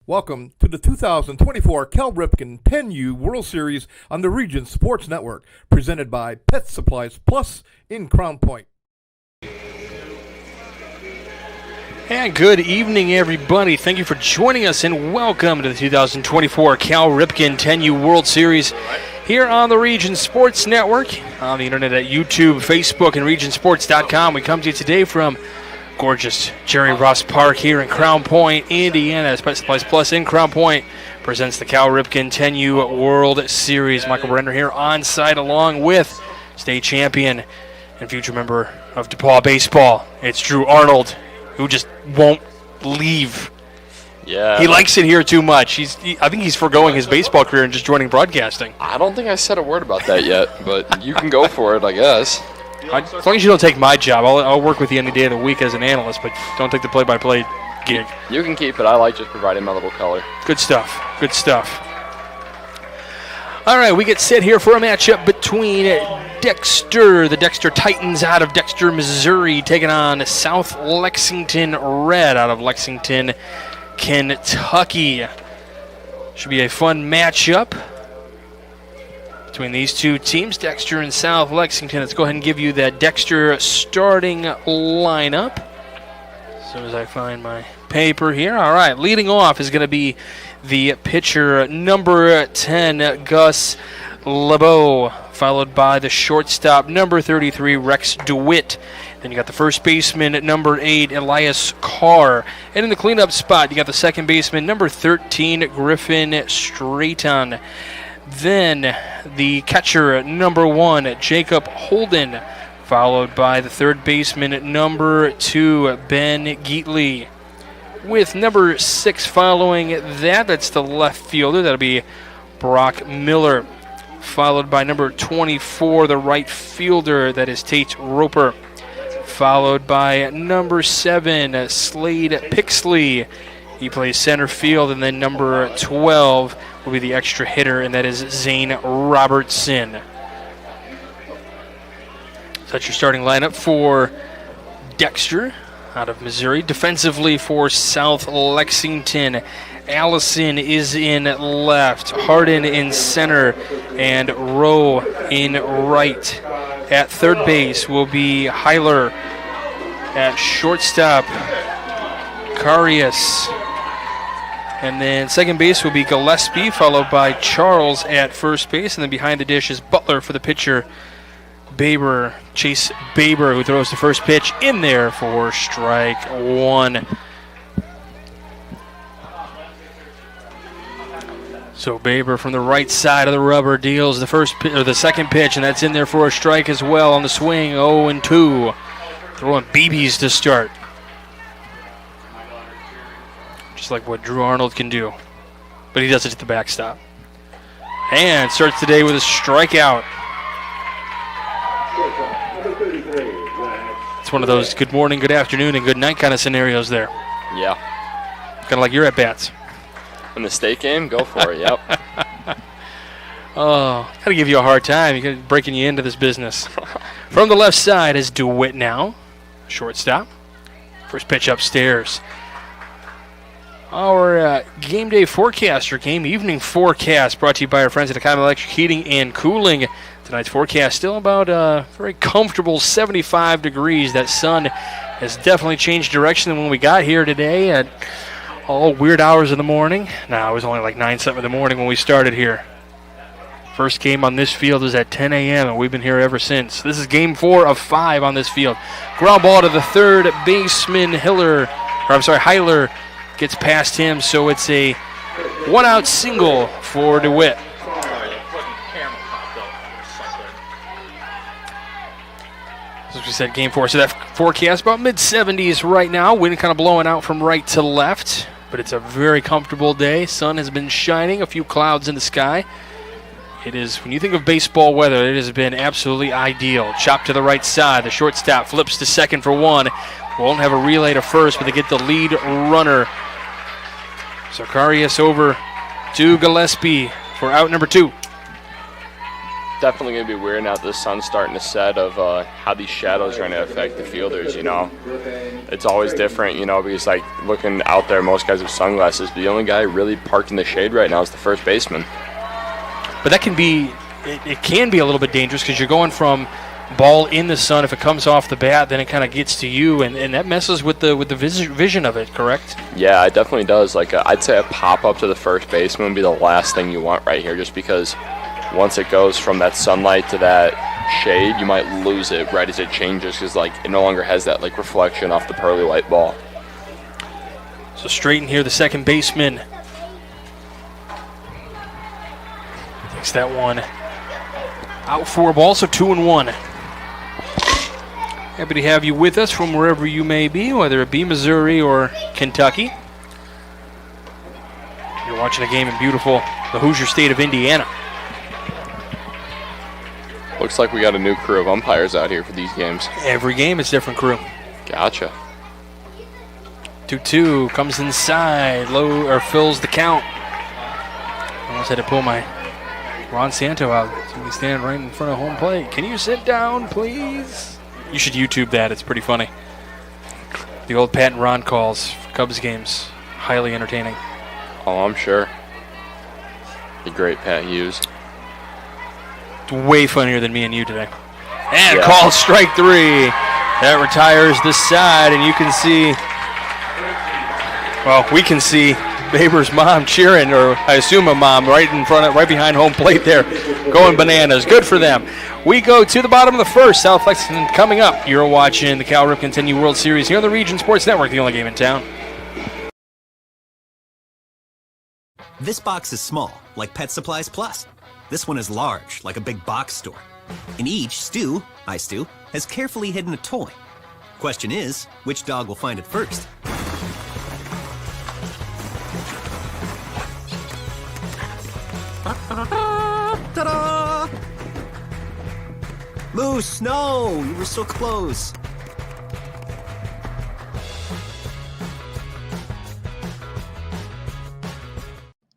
Welcome to the 2024 Cal Ripken 10U World Series on the Region Sports Network, presented by Pet Supplies Plus in Crown Point. And good evening, everybody. Thank you for joining us, and welcome to the 2024 Cal Ripken 10U World Series here on the Region Sports Network, on the internet at YouTube, Facebook, and regionsports.com. We come to you today from gorgeous Jerry Ross Park here in Crown Point, Indiana. Pet Supplies Plus in Crown Point presents the Cal Ripken 10U World Series. Michael Brenner here on site, along with state champion and future member of DePaul Baseball. It's Drew Arnold, who just won't leave. Yeah. He likes it here too much. I think he's foregoing his baseball career and just joining broadcasting. I don't think I said a word about that yet, but you can go for it, I guess. As long as you don't take my job, I'll work with you any day of the week as an analyst, but don't take the play-by-play gig. You can keep it. I like just providing my little color. Good stuff. Good stuff. All right, we get set here for a matchup between Dexter, the Dexter Titans out of Dexter, Missouri, taking on South Lexington Red out of Lexington, Kentucky. Should be a fun matchup between these two teams, Dexter and South Lexington. Let's go ahead and give you that Dexter starting lineup as soon as I find my paper here. All right, leading off is going to be the pitcher, number 10, Gus LeBeau, followed by the shortstop, number 33, Rex DeWitt. Then you got the first baseman, number 8, Elias Carr. And in the cleanup spot, you got the second baseman, number 13, Griffin Strayton. Then the catcher, number 1, Jacob Holden, followed by the third baseman, number 2, Ben Geatley. With number 6 following that's the left fielder. That'll be Brock Miller, followed by number 24, the right fielder. That is Tate Roper, followed by number 7, Slade Pixley. He plays center field, and then number 12 will be the extra hitter, and that is Zane Robertson. So that's your starting lineup for Dexter out of Missouri. Defensively for South Lexington, Allison is in left, Hardin in center, and Rowe in right. At third base will be Heiler. At shortstop, Carius. And then second base will be Gillespie, followed by Charles at first base. And then behind the dish is Butler for the pitcher, Baber, Chase Baber, who throws the first pitch in there for strike 1. So Baber from the right side of the rubber deals the second pitch, and that's in there for a strike as well on the swing. 0-2. Throwing BBs to start. Just like what Drew Arnold can do. But he does it at the backstop. And starts the day with a strikeout. It's one of those good morning, good afternoon, and good night kind of scenarios there. Yeah. Kind of like your at-bats. In the state game, go for it, yep. Oh, gotta give you a hard time. Breaking you into this business. From the left side is DeWitt now. Shortstop. First pitch upstairs. Our game day forecast, or game evening forecast, brought to you by our friends at Economy Electric Heating and Cooling. Tonight's forecast still about very comfortable 75 degrees. That sun has definitely changed direction than when we got here today at all weird hours of the morning. No, it was only like 9-something in the morning when we started here. First game on this field was at 10 a.m., and we've been here ever since. This is game 4 of 5 on this field. Ground ball to the third baseman, Heiler. Gets past him, so it's a one-out single for DeWitt. As we said, game 4. So that forecast about mid-70s right now. Wind kind of blowing out from right to left, but it's a very comfortable day. Sun has been shining, a few clouds in the sky. It is, when you think of baseball weather, it has been absolutely ideal. Chop to the right side. The shortstop flips to second for 1. Won't have a relay to first, but they get the lead runner. Zacharias over to Gillespie for out number 2. definitely going to be weird now that the sun's starting to set of how these shadows are going to affect the fielders, It's always different, because, like, looking out there, most guys have sunglasses, but the only guy really parked in the shade right now is the first baseman. But that can be a little bit dangerous because you're going from ball in the sun. If it comes off the bat, then it kind of gets to you, and that messes with the vision of it, correct? Yeah, it definitely does. Like, I'd say a pop-up to the first baseman would be the last thing you want right here, just because once it goes from that sunlight to that shade, you might lose it right as it changes because, like, it no longer has that, like, reflection off the pearly white ball. So straight in here, the second baseman takes that one out for a ball, so 2-1. Happy to have you with us from wherever you may be, whether it be Missouri or Kentucky. You're watching a game in beautiful, the Hoosier state of Indiana. Looks like we got a new crew of umpires out here for these games. Every game is different crew. Gotcha. 2-2 comes inside, low or fills the count. Almost had to pull my Ron Santo out. So we stand right in front of home plate. Can you sit down, please? You should YouTube that. It's pretty funny. The old Pat and Ron calls for Cubs games. Highly entertaining. Oh, I'm sure. The great Pat Hughes. It's way funnier than me and you today. And called strike 3. That retires the side, and you can see, well, we can see Baber's mom cheering, or I assume a mom, right behind home plate there, going bananas. Good for them. We go to the bottom of the first. South Lexington coming up. You're watching the Cal Ripken 10U World Series here on the Region Sports Network, the only game in town. This box is small, like Pet Supplies Plus. This one is large, like a big box store. In each, Stu, hi Stu, has carefully hidden a toy. Question is, which dog will find it first? Ta-da! Moose, no! You were so close.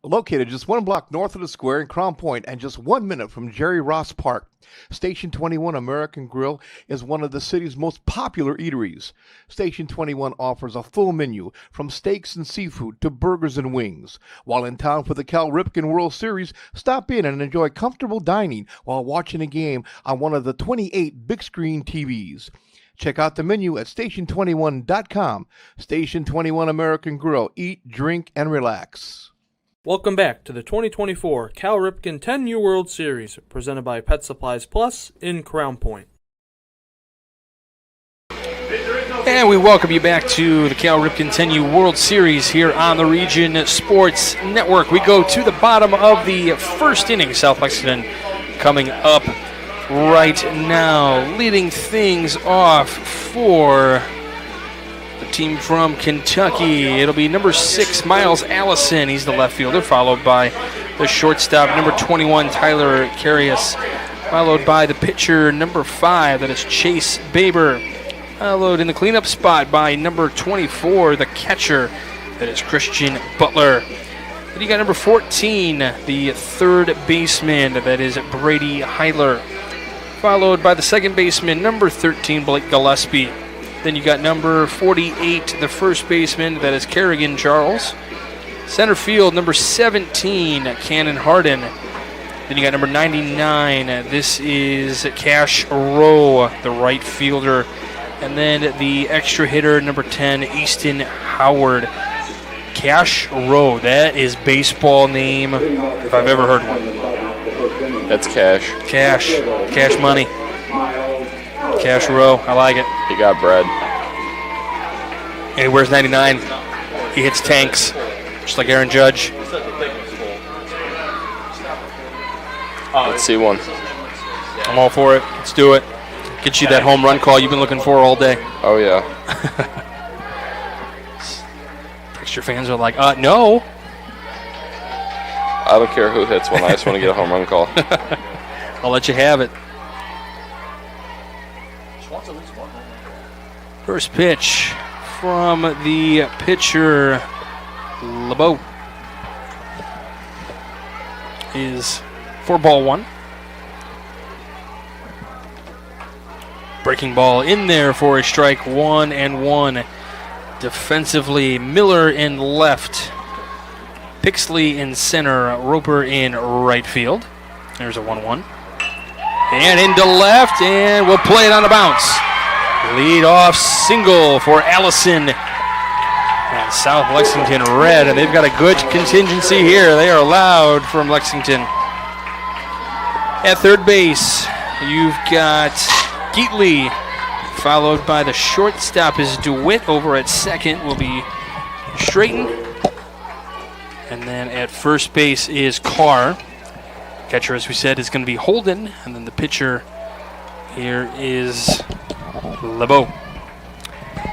Located just 1 block north of the square in Crown Point and just 1 minute from Jerry Ross Park, Station 21 American Grill is one of the city's most popular eateries. Station 21 offers a full menu from steaks and seafood to burgers and wings. While in town for the Cal Ripken World Series, stop in and enjoy comfortable dining while watching a game on one of the 28 big screen TVs. Check out the menu at station21.com. Station 21 American Grill. Eat, drink, and relax. Welcome back to the 2024 Cal Ripken 10U World Series, presented by Pet Supplies Plus in Crown Point. And we welcome you back to the Cal Ripken 10U World Series here on the Region Sports Network. We go to the bottom of the first inning. South Lexington coming up right now, leading things off for the team from Kentucky. It'll be number 6, Miles Allison. He's the left fielder, followed by the shortstop, number 21, Tyler Carius, followed by the pitcher, number 5, that is Chase Baber, followed in the cleanup spot by number 24, the catcher, that is Christian Butler. Then you got number 14, the third baseman, that is Brady Heiler, followed by the second baseman, number 13, Blake Gillespie. Then you got number 48, the first baseman, that is Kerrigan Charles. Center field, number 17, Cannon Harden. Then you got number 99, this is Cash Rowe, the right fielder. And then the extra hitter, number 10, Easton Howard. Cash Rowe, that is baseball name if I've ever heard one. That's Cash. Cash money. Cash Rowe, I like it. He got bread. And he wears 99. He hits tanks, just like Aaron Judge. Let's see one. I'm all for it. Let's do it. Get you that home run call you've been looking for all day. Oh, yeah. Dexter fans are like, no. I don't care who hits one. I just want to get a home run call. I'll let you have it. First pitch from the pitcher, LeBeau, is 4-1. Breaking ball in there for a strike, 1-1. Defensively, Miller in left, Pixley in center, Roper in right field. There's a 1-1. And into left, and we'll play it on a bounce. Lead off single for Allison. And South Lexington red, and they've got a good contingency here. They are loud from Lexington. At third base, you've got Geatley, followed by the shortstop is DeWitt. Over at second will be Straighten. And then at first base is Carr. Catcher, as we said, is going to be Holden. And then the pitcher here is LeBeau.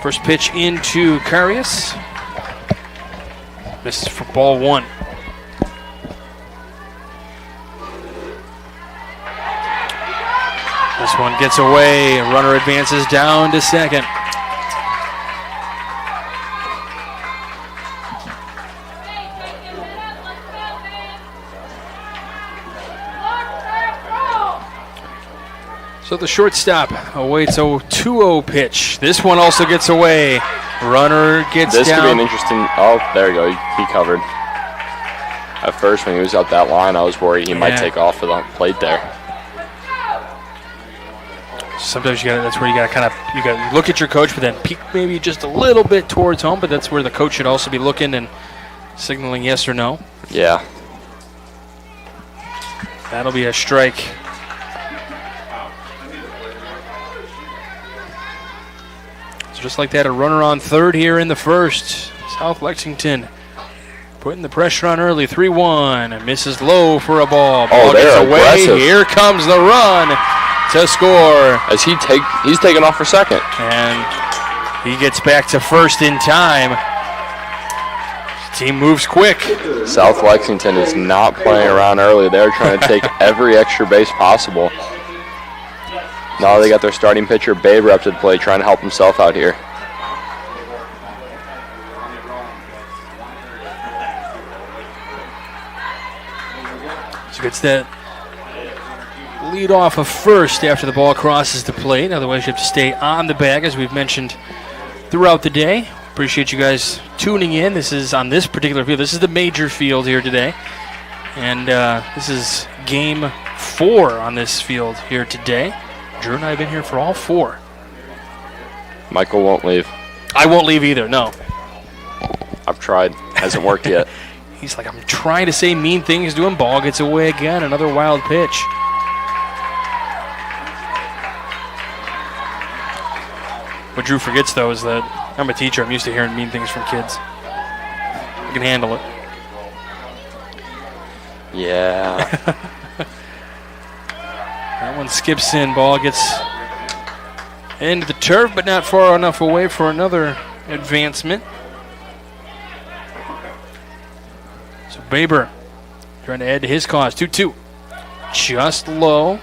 First pitch into Carius. Misses for ball 1. This one gets away. Runner advances down to second. So the shortstop awaits a 2-0 pitch. This one also gets away. Runner gets down. This could be an interesting. Oh, there you go. He covered. At first, when he was up that line, I was worried he might take off for the plate there. Sometimes that's where you gotta look at your coach, but then peek maybe just a little bit towards home. But that's where the coach should also be looking and signaling yes or no. Yeah. That'll be a strike. So just like that, a runner on third here in the first. South Lexington putting the pressure on early. 3-1. Misses low for a ball. Ball gets away. Aggressive. Here comes the run to score. As he's taking off for second. And he gets back to first in time. Team moves quick. South Lexington is not playing around early. They're trying to take every extra base possible. Now they got their starting pitcher, Baber, up to the plate, trying to help himself out here. So gets that lead off of first after the ball crosses the plate. Otherwise, you have to stay on the bag, as we've mentioned throughout the day. Appreciate you guys tuning in. This is on this particular field. This is the major field here today. And this is game 4 on this field here today. Drew and I have been here for all 4. Michael won't leave. I won't leave either, no. I've tried. Hasn't worked yet. He's like, I'm trying to say mean things to him. Ball gets away again. Another wild pitch. What Drew forgets, though, is that I'm a teacher. I'm used to hearing mean things from kids. I can handle it. Yeah. That one skips in. Ball gets into the turf, but not far enough away for another advancement. So Baber trying to add to his cause. 2-2. Just low.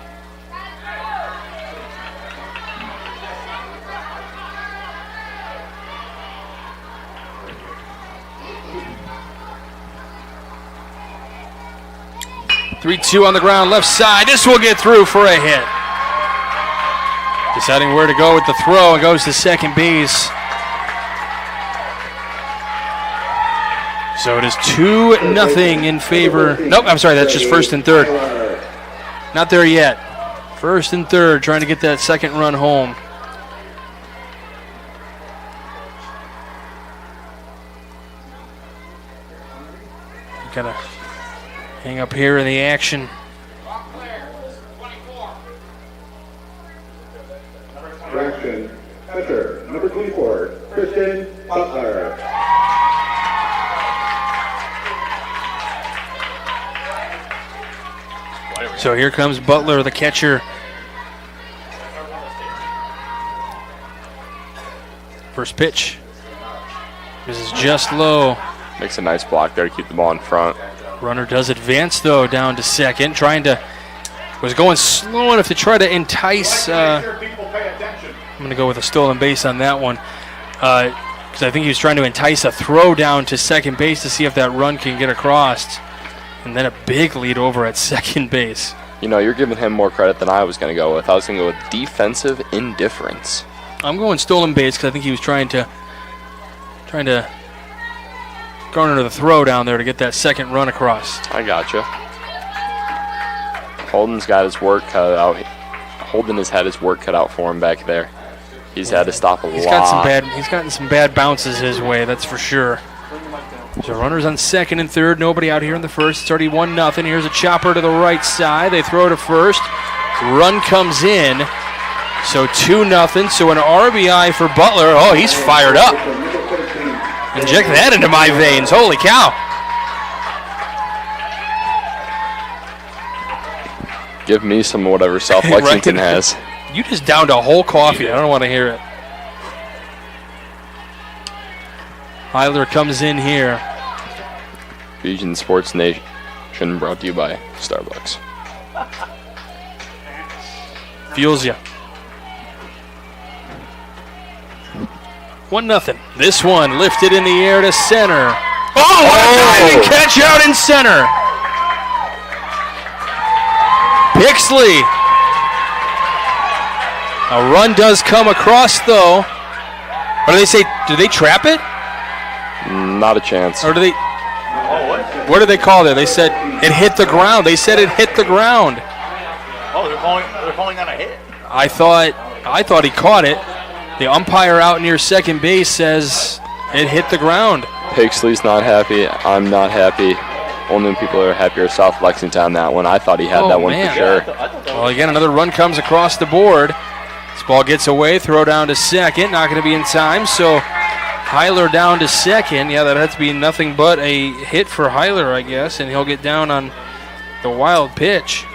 Three-two on the ground, left side. This will get through for a hit. Deciding where to go with the throw, and goes to second base. So it is 2-0 in favor. Nope, I'm sorry, that's just first and third. Not there yet. First and third, trying to get that second run home. Gotta hang up here in the action. Correction. Pitcher, number 24, Christian Butler. So here comes Butler, the catcher. First pitch. This is just low. Makes a nice block there to keep the ball in front. Runner does advance, though, down to second. Was going slow enough to try to entice. I'm going to go with a stolen base on that one. Because I think he was trying to entice a throw down to second base to see if that run can get across. And then a big lead over at second base. You know, you're giving him more credit than I was going to go with. I was going to go with defensive indifference. I'm going stolen base because I think he was trying to garner the throw down there to get that second run across. I gotcha. Holden's got his work cut out. Holden has had his work cut out for him back there. He's had to stop a lot. He's gotten some bad bounces his way, that's for sure. So runners on second and third, nobody out here in the first. It's already 1-0. Here's a chopper to the right side. They throw to first. Run comes in. So 2-0. So an RBI for Butler. Oh, he's fired up. Inject that into my veins. Holy cow. Give me some whatever South Lexington has. You just downed a whole coffee. I don't want to hear it. Heiler comes in here. Region Sports Nation brought to you by Starbucks. Fuels ya. 1-0. This one lifted in the air to center. Oh, what a diving catch out in center. Pixley. A run does come across, though. What do they say? Do they trap it? Not a chance. Or do they? What do they call it? They said it hit the ground. They said it hit the ground. Oh, they're calling on a hit. I thought he caught it. The umpire out near second base says it hit the ground. Pixley's not happy. I'm not happy. Only people that are happy are South Lexington on that one. I thought he had that one for sure. Well, again, another run comes across the board. This ball gets away, throw down to second. Not going to be in time, so Heiler down to second. Yeah, that has to be nothing but a hit for Heiler, I guess, and he'll get down on the wild pitch.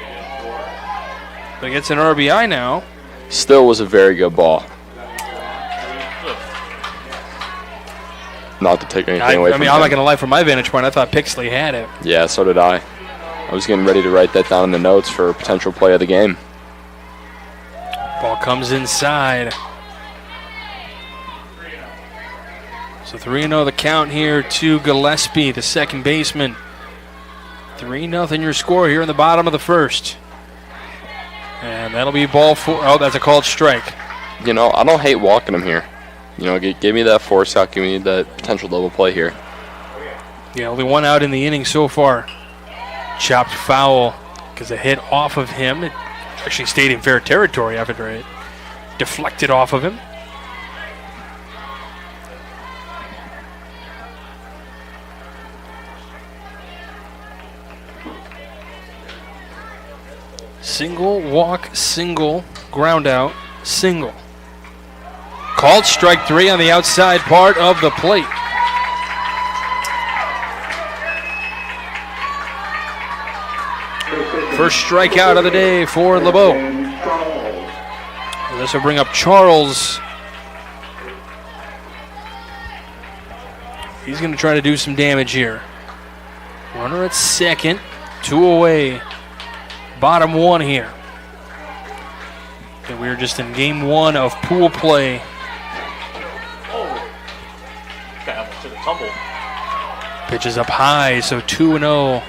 But he gets an RBI now. Still was a very good ball. Not to take anything away from him. I'm not going to lie, from my vantage point, I thought Pixley had it. Yeah, so did I. I was getting ready to write that down in the notes for a potential play of the game. Ball comes inside. So 3-0 the count here to Gillespie, the second baseman. 3-0 your score here in the bottom of the first. And that'll be ball four. Oh, that's a called strike. You know, I don't hate walking him here. You know, give me that force out. Give me that potential double play here. Yeah, only one out in the inning so far. Chopped foul because a hit off of him. It actually stayed in fair territory after it deflected off of him. Single, walk, single, ground out, single. Called strike three on the outside part of the plate. First strikeout of the day for LeBeau. This will bring up Charles. He's going to try to do some damage here. Runner at second, 2 away. Bottom one here. And we're just in game one of pool play. To the tumble. Pitches up high, so 2-0.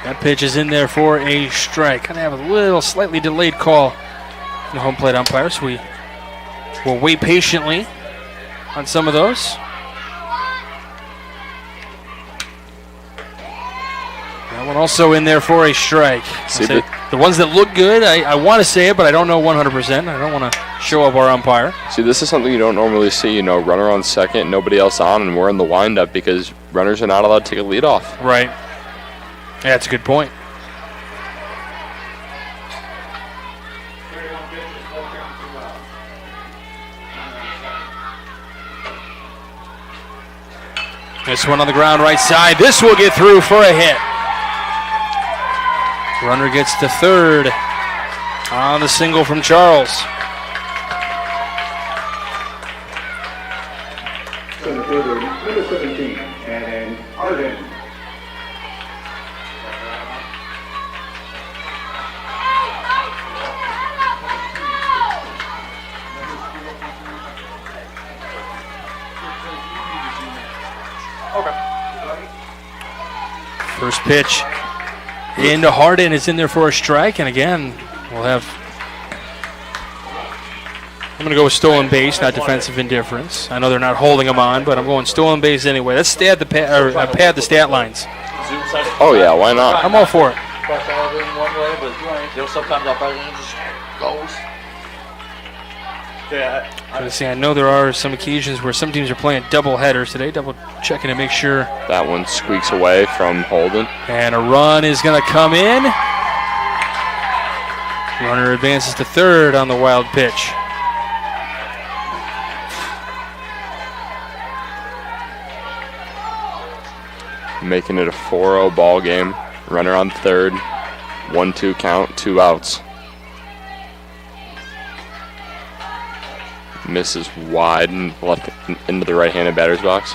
That pitch is in there for a strike. Kind of have a little slightly delayed call from the home plate umpire, so we will wait patiently on some of those. That one also in there for a strike. The ones that look good, I want to say it, but I don't know 100%. I don't want to show up our umpire. See, this is something you don't normally see. You know, runner on second, nobody else on, and we're in the windup because runners are not allowed to take a lead off. Right. Yeah, that's a good point. This one on the ground right side. This will get through for a hit. Runner gets to third on the single from Charles. Center fielder, number 17, and Arden. First pitch into Harden is in there for a strike, and again, we'll have. I'm going to go with stolen base, not defensive indifference. I know they're not holding them on, but I'm going stolen base anyway. Let's pad the stat lines. Oh, yeah, why not? I'm all for it. Sometimes our president just goes. I know there are some occasions where some teams are playing double headers today, double checking to make sure. That one squeaks away from Holden. And a run is going to come in. Runner advances to third on the wild pitch. Making it a 4-0 ball game. Runner on third. 1-2 count, 2 outs. Misses wide and left into the right-handed batter's box.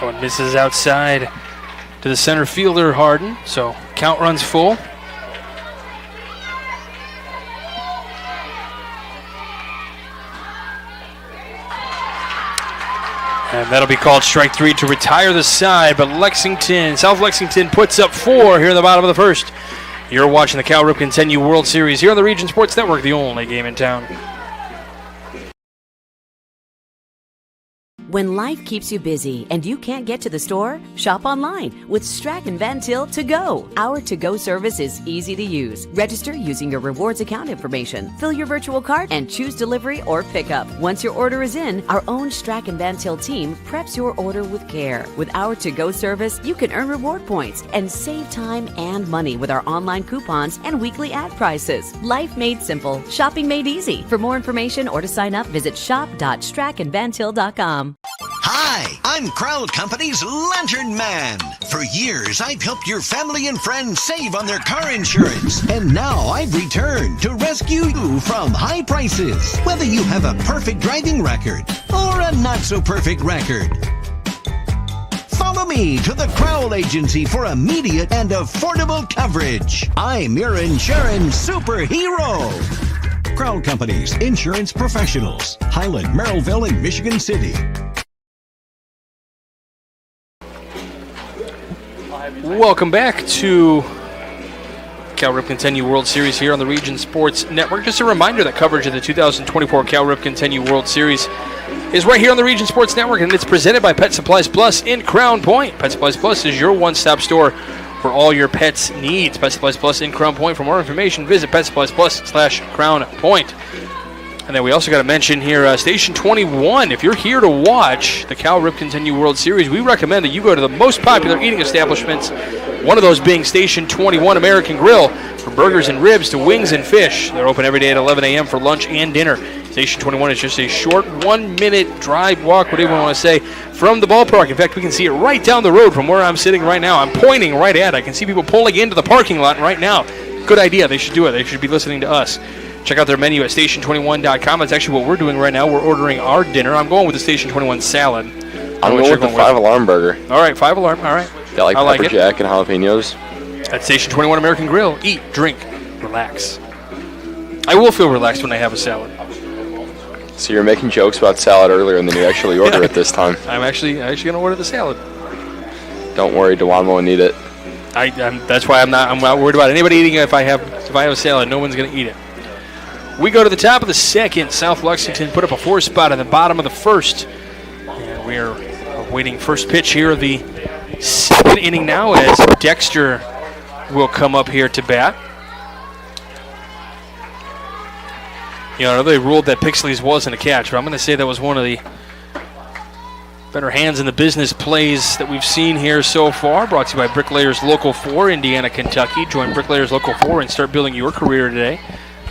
That one misses outside to the center fielder, Harden. So count runs full. And that'll be called strike 3 to retire the side, but South Lexington puts up 4 here in the bottom of the first. You're watching the Cal Ripken 10U World Series here on the Region Sports Network, the only game in town. When life keeps you busy and you can't get to the store, shop online with Strachan Van Til To Go. Our to-go service is easy to use. Register using your rewards account information, fill your virtual cart, and choose delivery or pickup. Once your order is in, our own Strachan Van Til team preps your order with care. With our to-go service, you can earn reward points and save time and money with our online coupons and weekly ad prices. Life made simple, shopping made easy. For more information or to sign up, visit shop.strachanvantil.com. Hi, I'm Crowd Company's Lantern Man. For years, I've helped your family and friends save on their car insurance. And now I've returned to rescue you from high prices. Whether you have a perfect driving record or a not-so-perfect record. Follow me to the Crowell Agency for immediate and affordable coverage. I'm your insurance superhero. Crowd Company's insurance professionals. Highland, Merrillville, and Michigan City. Welcome back to Cal Ripken 10U World Series here on the Region Sports Network. Just a reminder that coverage of the 2024 Cal Ripken 10U World Series is right here on the Region Sports Network, and it's presented by Pet Supplies Plus in Crown Point. Pet Supplies Plus is your one-stop store for all your pets' needs. Pet Supplies Plus in Crown Point. For more information, visit PetSuppliesPlus.com/Crown Point. And then we also got to mention here, Station 21. If you're here to watch the Cal Ripken 10U World Series, we recommend that you go to the most popular eating establishments, one of those being Station 21 American Grill, from burgers and ribs to wings and fish. They're open every day at 11 a.m. for lunch and dinner. Station 21 is just a short 1-minute drive, walk, whatever you want to say, from the ballpark. In fact, we can see it right down the road from where I'm sitting right now. I'm pointing right at it. I can see people pulling into the parking lot right now. Good idea. They should do it. They should be listening to us. Check out their menu at station21.com. That's actually what we're doing right now. We're ordering our dinner. I'm going with the Station 21 salad. I'm going with the 5-alarm burger. All right, 5-alarm. All right. Got pepper jack and jalapenos. At Station 21 American Grill. Eat, drink, relax. I will feel relaxed when I have a salad. So you're making jokes about salad earlier, and then you actually order it this time. I'm actually going to order the salad. Don't worry, Dewan won't eat it. That's why I'm not worried about anybody eating it. If I have a salad, no one's going to eat it. We go to the top of the second. South Lexington put up a 4 spot in the bottom of the first. And we're awaiting first pitch here of the second inning now as Dexter will come up here to bat. You know, they ruled that Pixley's wasn't a catch, but I'm going to say that was one of the better hands in the business plays that we've seen here so far. Brought to you by Bricklayers Local 4, Indiana, Kentucky. Join Bricklayers Local 4 and start building your career today.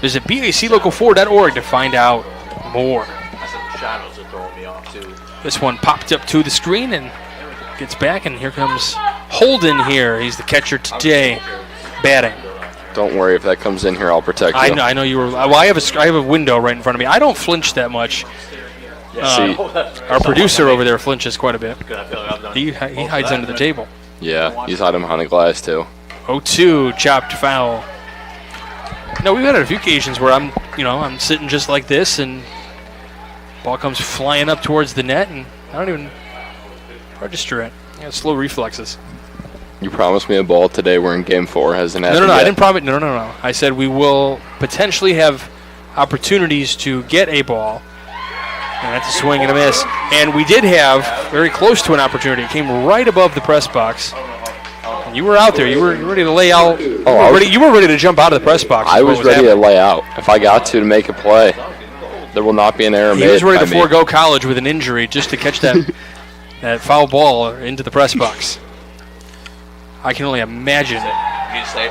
Visit baclocal4.org to find out more. I said the shadows are throwing me off, too. This one popped up to the screen and gets back, and here comes Holden here. He's the catcher today, batting. Don't worry, if that comes in here, I'll protect you. I know you were. Well, I have a window right in front of me. I don't flinch that much. Our producer over there flinches quite a bit. He hides under the table. Yeah, he's hiding behind the glass, too. 0-2, chopped foul. No, we've had a few occasions where I'm sitting just like this, and Ball comes flying up towards the net, and I don't even register it. Slow reflexes. You promised me a ball today. We're in Game 4. Hasn't happened No, yet. I didn't promise. No. I said we will potentially have opportunities to get a ball. And that's a swing and a miss. And we did have very close to an opportunity. It came right above the press box. And you were out there. You were ready to lay out. You were ready to jump out of the press box. I was ready to lay out. If I got to make a play, there will not be an error made. He was ready to forego college with an injury just to catch that that foul ball into the press box. I can only imagine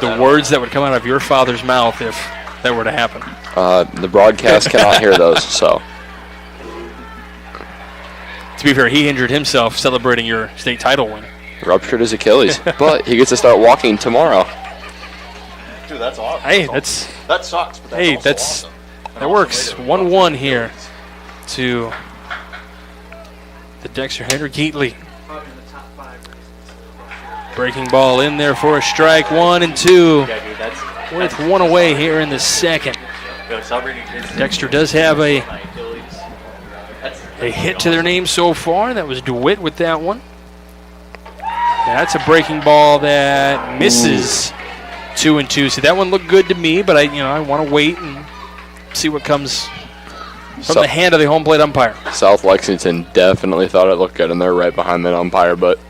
the words that would come out of your father's mouth if that were to happen. The broadcast cannot hear those, so. To be fair, he injured himself celebrating your state title win. Ruptured his Achilles, but he gets to start walking tomorrow. Dude, that's awesome. Hey, that sucks. But that's awesome. That works. 1-1 here to the Dexter Henry Geatley. Breaking ball in there for a strike. 1 and 2. With one away here in the second. Dexter does have a hit to their name so far. That was DeWitt with that one. That's a breaking ball that misses. 2 and 2. See, that one looked good to me, but I want to wait and see what comes from the hand of the home plate umpire. South Lexington definitely thought it looked good, and they're right behind that umpire, but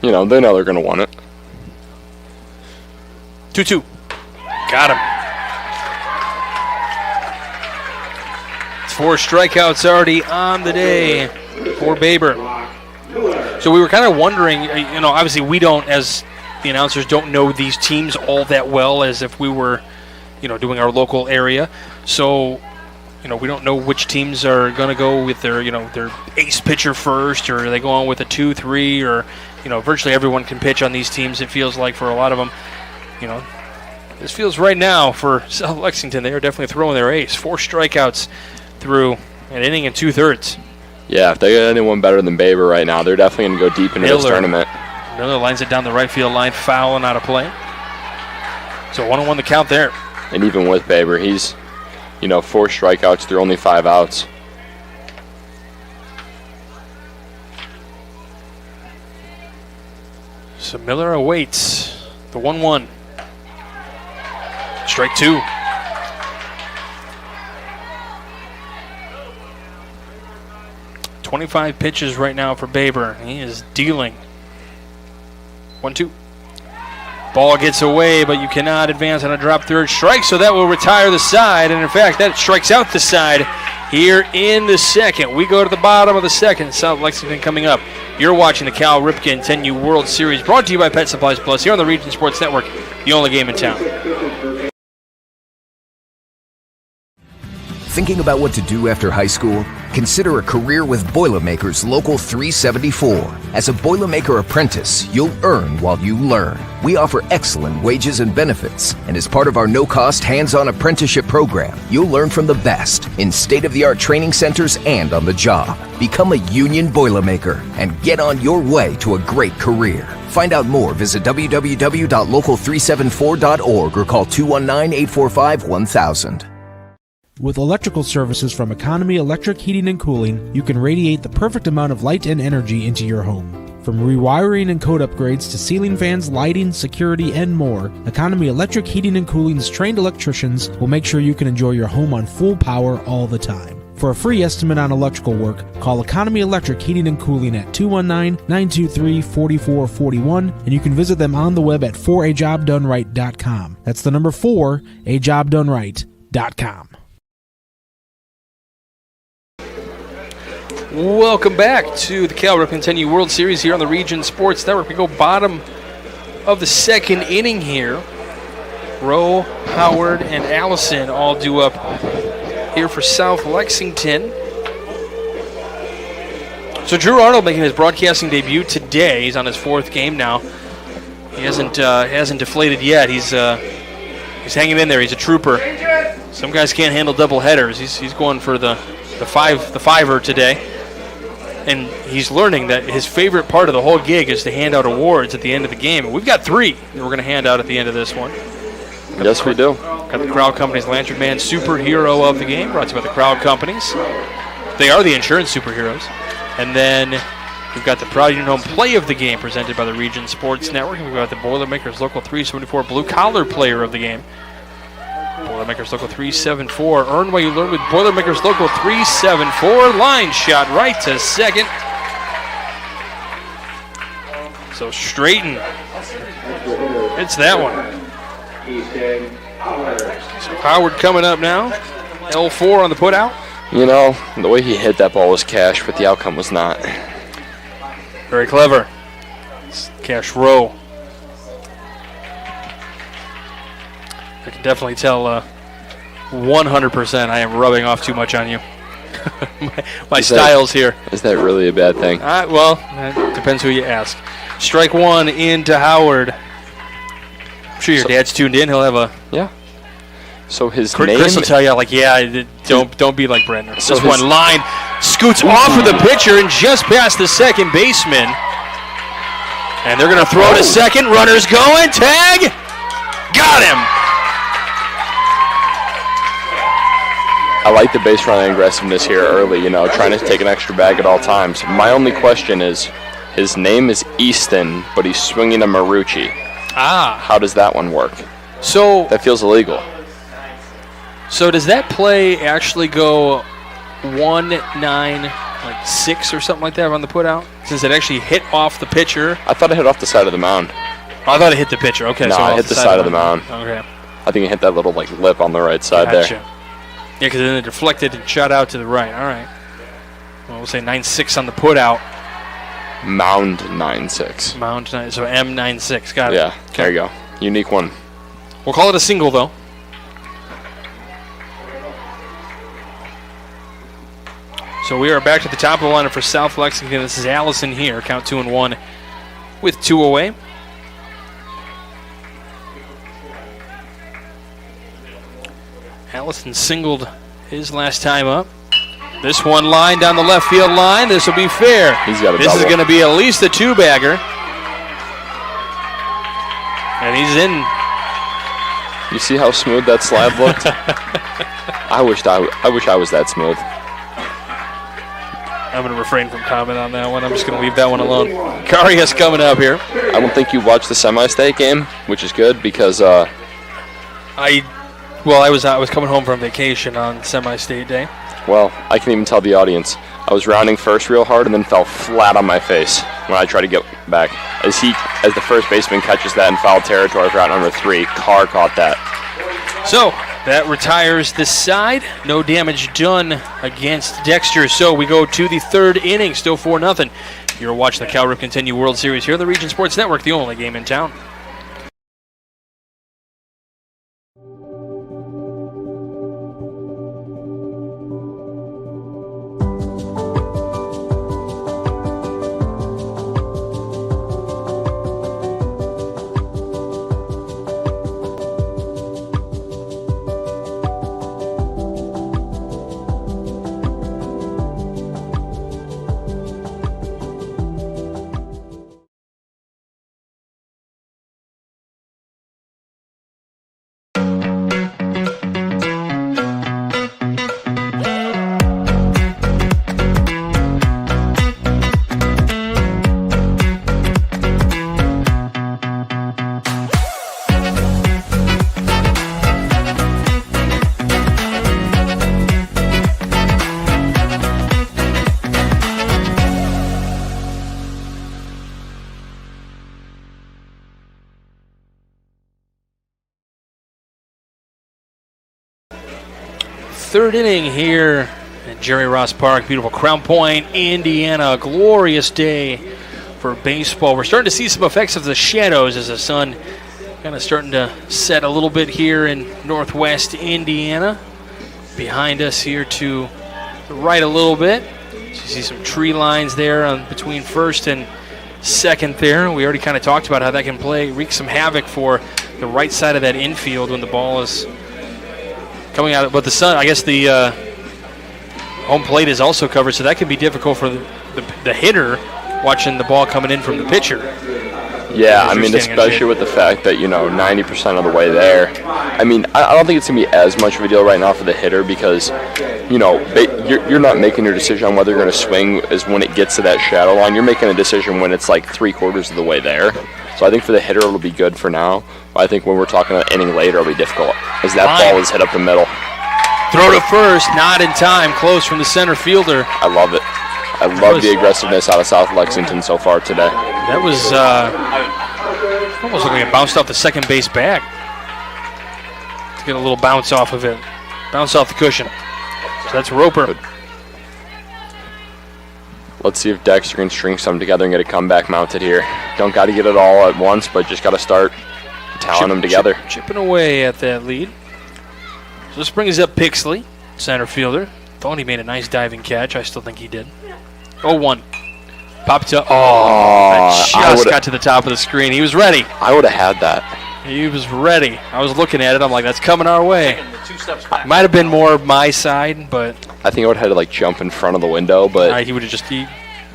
they know they're going to want it. 2-2. Got him. 4 strikeouts already on the day for Baber. So we were kind of wondering, obviously we don't, as the announcers, don't know these teams all that well as if we were, doing our local area. So, we don't know which teams are going to go with their ace pitcher first, or are they going with a 2-3, or, virtually everyone can pitch on these teams, it feels like, for a lot of them. This feels right now for South Lexington, they are definitely throwing their ace. 4 strikeouts through an inning and 2/3. Yeah, if they get anyone better than Baber right now, they're definitely going to go deep into this tournament. Miller lines it down the right field line, foul and out of play. So 1-1 the count there. And even with Baber, he's, 4 strikeouts through only 5 outs. So Miller awaits the 1-1. Strike 2. .25 pitches right now for Baber. He is dealing. 1-2. Ball gets away, but you cannot advance on a drop third strike, so that will retire the side. And in fact, that strikes out the side here in the second. We go to the bottom of the second. South Lexington coming up. You're watching the Cal Ripken 10U World Series, brought to you by Pet Supplies Plus here on the Region Sports Network, the only game in town. Thinking about what to do after high school? Consider a career with Boilermakers Local 374. As a Boilermaker apprentice, you'll earn while you learn. We offer excellent wages and benefits, and as part of our no-cost hands-on apprenticeship program, you'll learn from the best in state-of-the-art training centers and on the job. Become a union Boilermaker and get on your way to a great career. Find out more, visit www.local374.org or call 219-845-1000. With electrical services from Economy Electric Heating and Cooling, you can radiate the perfect amount of light and energy into your home. From rewiring and code upgrades to ceiling fans, lighting, security, and more, Economy Electric Heating and Cooling's trained electricians will make sure you can enjoy your home on full power all the time. For a free estimate on electrical work, call Economy Electric Heating and Cooling at 219-923-4441, and you can visit them on the web at 4ajobdoneright.com. That's the number 4ajobdoneright.com. Welcome back to the Cal Ripken 10U World Series here on the Region Sports Network. We go bottom of the second inning here. Rowe, Howard, and Allison all due up here for South Lexington. So Drew Arnold making his broadcasting debut today. He's on his 4th game now. He hasn't deflated yet. He's hanging in there. He's a trooper. Some guys can't handle double headers. He's going for the fiver today. And he's learning that his favorite part of the whole gig is to hand out awards at the end of the game. And we've got 3 that we're going to hand out at the end of this one. Yes, we do. Got the Crowd Companies Lantern Man Superhero of the Game, brought to you by the Crowd Companies. They are the insurance superheroes. And then we've got the Proud Union Home Play of the Game presented by the Region Sports Network. And we've got the Boilermakers Local 374 Blue Collar Player of the Game. Boilermakers Local 374. Earn what you learn with Boilermakers Local 374. Line shot right to second. So Straighten. It's that one. So Howard coming up now. L4 on the put out. You know, the way he hit that ball was cash, but the outcome was not. Very clever. Cash row. I can definitely tell 100% I am rubbing off too much on you. my styles here. Is that really a bad thing? Well, it depends who you ask. Strike one into Howard. I'm sure your dad's tuned in. He'll have a... Yeah. So his Chris name... will tell you, like, yeah, don't be like Brendan. So this one line scoots off of the pitcher and just past the second baseman. And they're going to throw to second. Runners going. Tag. Got him. I like the base running aggressiveness here early, you know, trying to take an extra bag at all times. My only question is, his name is Easton, but he's swinging a Marucci. How does that one work? So that feels illegal. So does that play actually go 1-9-6 or something like that on the put out? Since it actually hit off the pitcher. I thought it hit off the side of the mound. I thought it hit the pitcher. Okay. No, so it hit the side of the mound. Okay. I think it hit that little lip on the right side there. Yeah, because then it deflected and shot out to the right. All right. Well, we'll say 9-6 on the put out. Mound 9-6. Mound 9. So M96. Got it. Yeah. There you go. Unique one. We'll call it a single though. So we are back to the top of the lineup for South Lexington. This is Allison here. Count 2-1 with 2 away. Allison singled his last time up. This one line down the left field line. This will be fair. He's got a This is going to be at least a 2-bagger. And he's in. You see how smooth that slide looked? I wish I was that smooth. I'm going to refrain from comment on that one. I'm just going to leave that one alone. Karius coming up here. I don't think you watched the semi-state game, which is good because I was coming home from vacation on semi-state day. Well, I can even tell the audience. I was rounding first real hard and then fell flat on my face when I tried to get back. As the first baseman catches that in foul territory for out number 3, Carr caught that. So that retires this side. No damage done against Dexter. So we go to the third inning. Still 4-0. You're watching the Cal Ripken 10U World Series here on the Region Sports Network, the only game in town. Third inning here at Jerry Ross Park, beautiful Crown Point, Indiana. Glorious day for baseball. We're starting to see some effects of the shadows as the sun kind of starting to set a little bit here in northwest Indiana. Behind us here to the right a little bit. So you see some tree lines there between first and second there. We already kind of talked about how that can wreak some havoc for the right side of that infield when the ball is coming out. But the sun, I guess the home plate is also covered, so that can be difficult for the hitter watching the ball coming in from the pitcher. Yeah, I mean, especially with the fact that, 90% of the way there. I mean, I don't think it's going to be as much of a deal right now for the hitter because, you're not making your decision on whether you're going to swing as when it gets to that shadow line. You're making a decision when it's like 3/4 of the way there. So I think for the hitter, it'll be good for now. But I think when we're talking an inning later, it'll be difficult as that ball is hit up the middle. Throw to first, not in time, close from the center fielder. I love it. I love the aggressiveness out of South Lexington so far today. That was almost like it bounced off the second base bag. To get a little bounce off of it. Bounce off the cushion. So that's Roper. Good. Let's see if Dexter can string something together and get a comeback mounted here. Don't got to get it all at once, but just got to start tallying them together. Chipping away at that lead. So this brings up Pixley, center fielder. Thought he made a nice diving catch. I still think he did. 0-1. Popped up. That just got to the top of the screen. He was ready. I would have had that. He was ready. I was looking at it. I'm like, that's coming our way. Might have been more my side, but I think I would have had to jump in front of the window, but he would have just.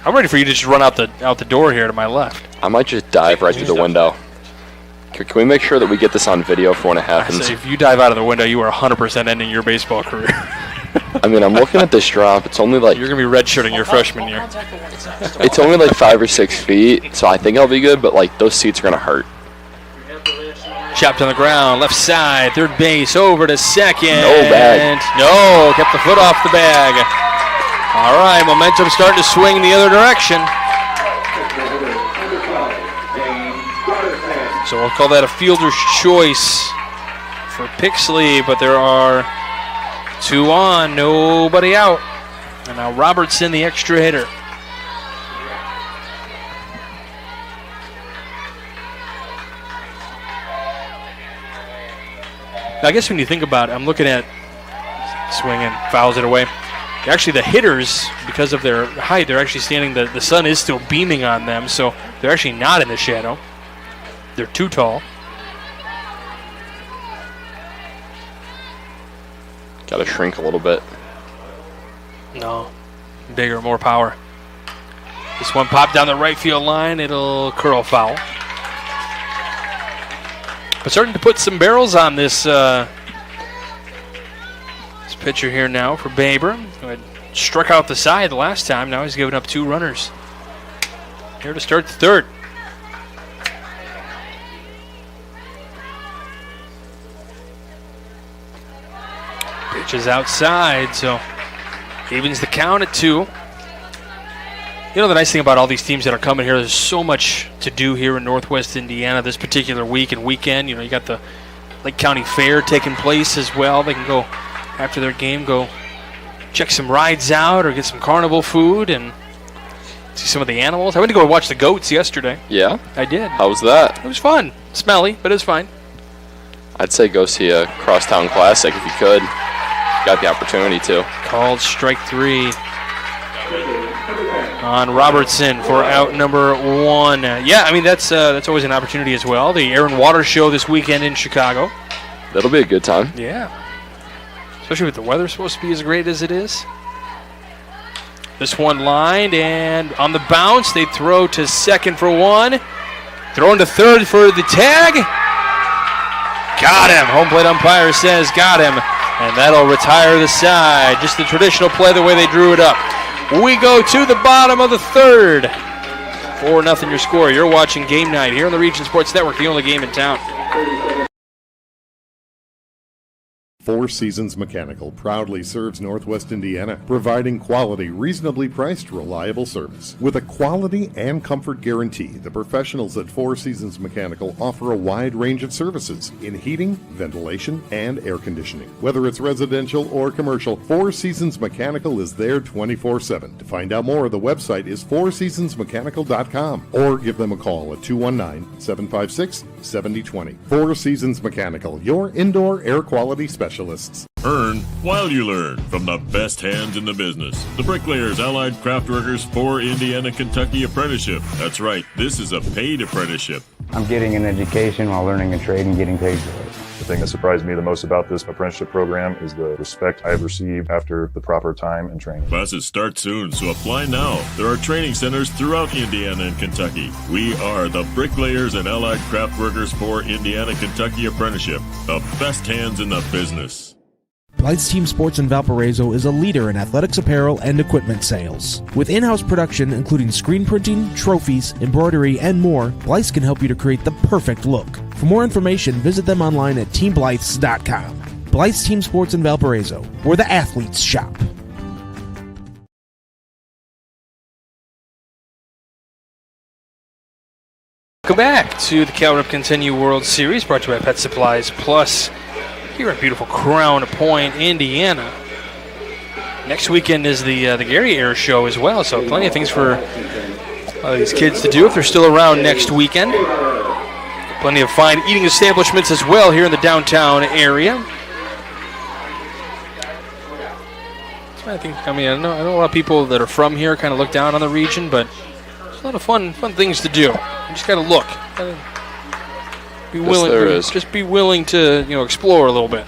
I'm ready for you to just run out the door here to my left. I might just dive right through the window. Can we make sure that we get this on video for when it happens? I say if you dive out of the window, you are 100% ending your baseball career. I mean, I'm looking at this drop. It's only you're gonna be redshirting your freshman year. It's only 5 or 6 feet, so I think I'll be good. But those seats are gonna hurt. Chopped on the ground, left side, third base, over to second. No bag. No, kept the foot off the bag. All right, momentum starting to swing in the other direction. So we'll call that a fielder's choice for Pixley, but there are 2 on, nobody out. And now Robertson, the extra hitter. Now, I guess when you think about it, I'm looking at swinging, fouls it away. Actually, the hitters, because of their height, they're actually standing, the sun is still beaming on them, so they're actually not in the shadow. They're too tall. Got to shrink a little bit. No. Bigger, more power. This one popped down the right field line. It'll curl foul. But starting to put some barrels on this this pitcher here now for Baber, who had struck out the side the last time. Now he's given up 2 runners. Here to start the third. Pitch is outside, so evens the count at 2. The nice thing about all these teams that are coming here, there's so much to do here in Northwest Indiana this particular week and weekend. You got the Lake County Fair taking place as well. They can go, after their game, go check some rides out or get some carnival food and see some of the animals. I went to go watch the goats yesterday. Yeah? I did. How was that? It was fun. Smelly, but it was fine. I'd say go see a Crosstown Classic if you could. Got the opportunity to. Called strike 3 on Robertson for out number 1. Yeah, I mean, that's always an opportunity as well. The Air and Water Show this weekend in Chicago. That'll be a good time. Yeah. Especially with the weather supposed to be as great as it is. This one lined, and on the bounce, they throw to second for 1. Throwing to third for the tag. Got him. Home plate umpire says got him. And that'll retire the side. Just the traditional play, the way they drew it up. We go to the bottom of the third. 4-0 your score. You're watching Game Night here on the Region Sports Network, the only game in town. Four Seasons Mechanical proudly serves Northwest Indiana, providing quality, reasonably priced, reliable service. With a quality and comfort guarantee, the professionals at Four Seasons Mechanical offer a wide range of services in heating, ventilation, and air conditioning. Whether it's residential or commercial, Four Seasons Mechanical is there 24/7. To find out more, the website is fourseasonsmechanical.com or give them a call at 219-756-7020. Four Seasons Mechanical, your indoor air quality specialist. Earn while you learn from the best hands in the business. The Bricklayers Allied Craftworkers for Indiana, Kentucky Apprenticeship. That's right, this is a paid apprenticeship. I'm getting an education while learning a trade and getting paid for it. The thing that surprised me the most about this apprenticeship program is the respect I've received after the proper time and training. Classes start soon, so apply now. There are training centers throughout Indiana and Kentucky. We are the Bricklayers and Allied Craft Workers for Indiana Kentucky Apprenticeship, the best hands in the business. Blythe's Team Sports in Valparaiso is a leader in athletics apparel and equipment sales. With in-house production including screen printing, trophies, embroidery, and more, Blythe's can help you to create the perfect look. For more information, visit them online at teamblythes.com. Blythe's Team Sports in Valparaiso, where the athletes shop. Welcome back to the Cal Ripken 10U World Series, brought to you by Pet Supplies Plus here at beautiful Crown Point, Indiana. Next weekend is the Gary Air Show as well, so plenty of things for these kids to do if they're still around next weekend. Plenty of fine eating establishments as well here in the downtown area. So I know a lot of people that are from here kind of look down on the region, but there's a lot of fun things to do. You just got to look. Be willing, just be willing to explore a little bit.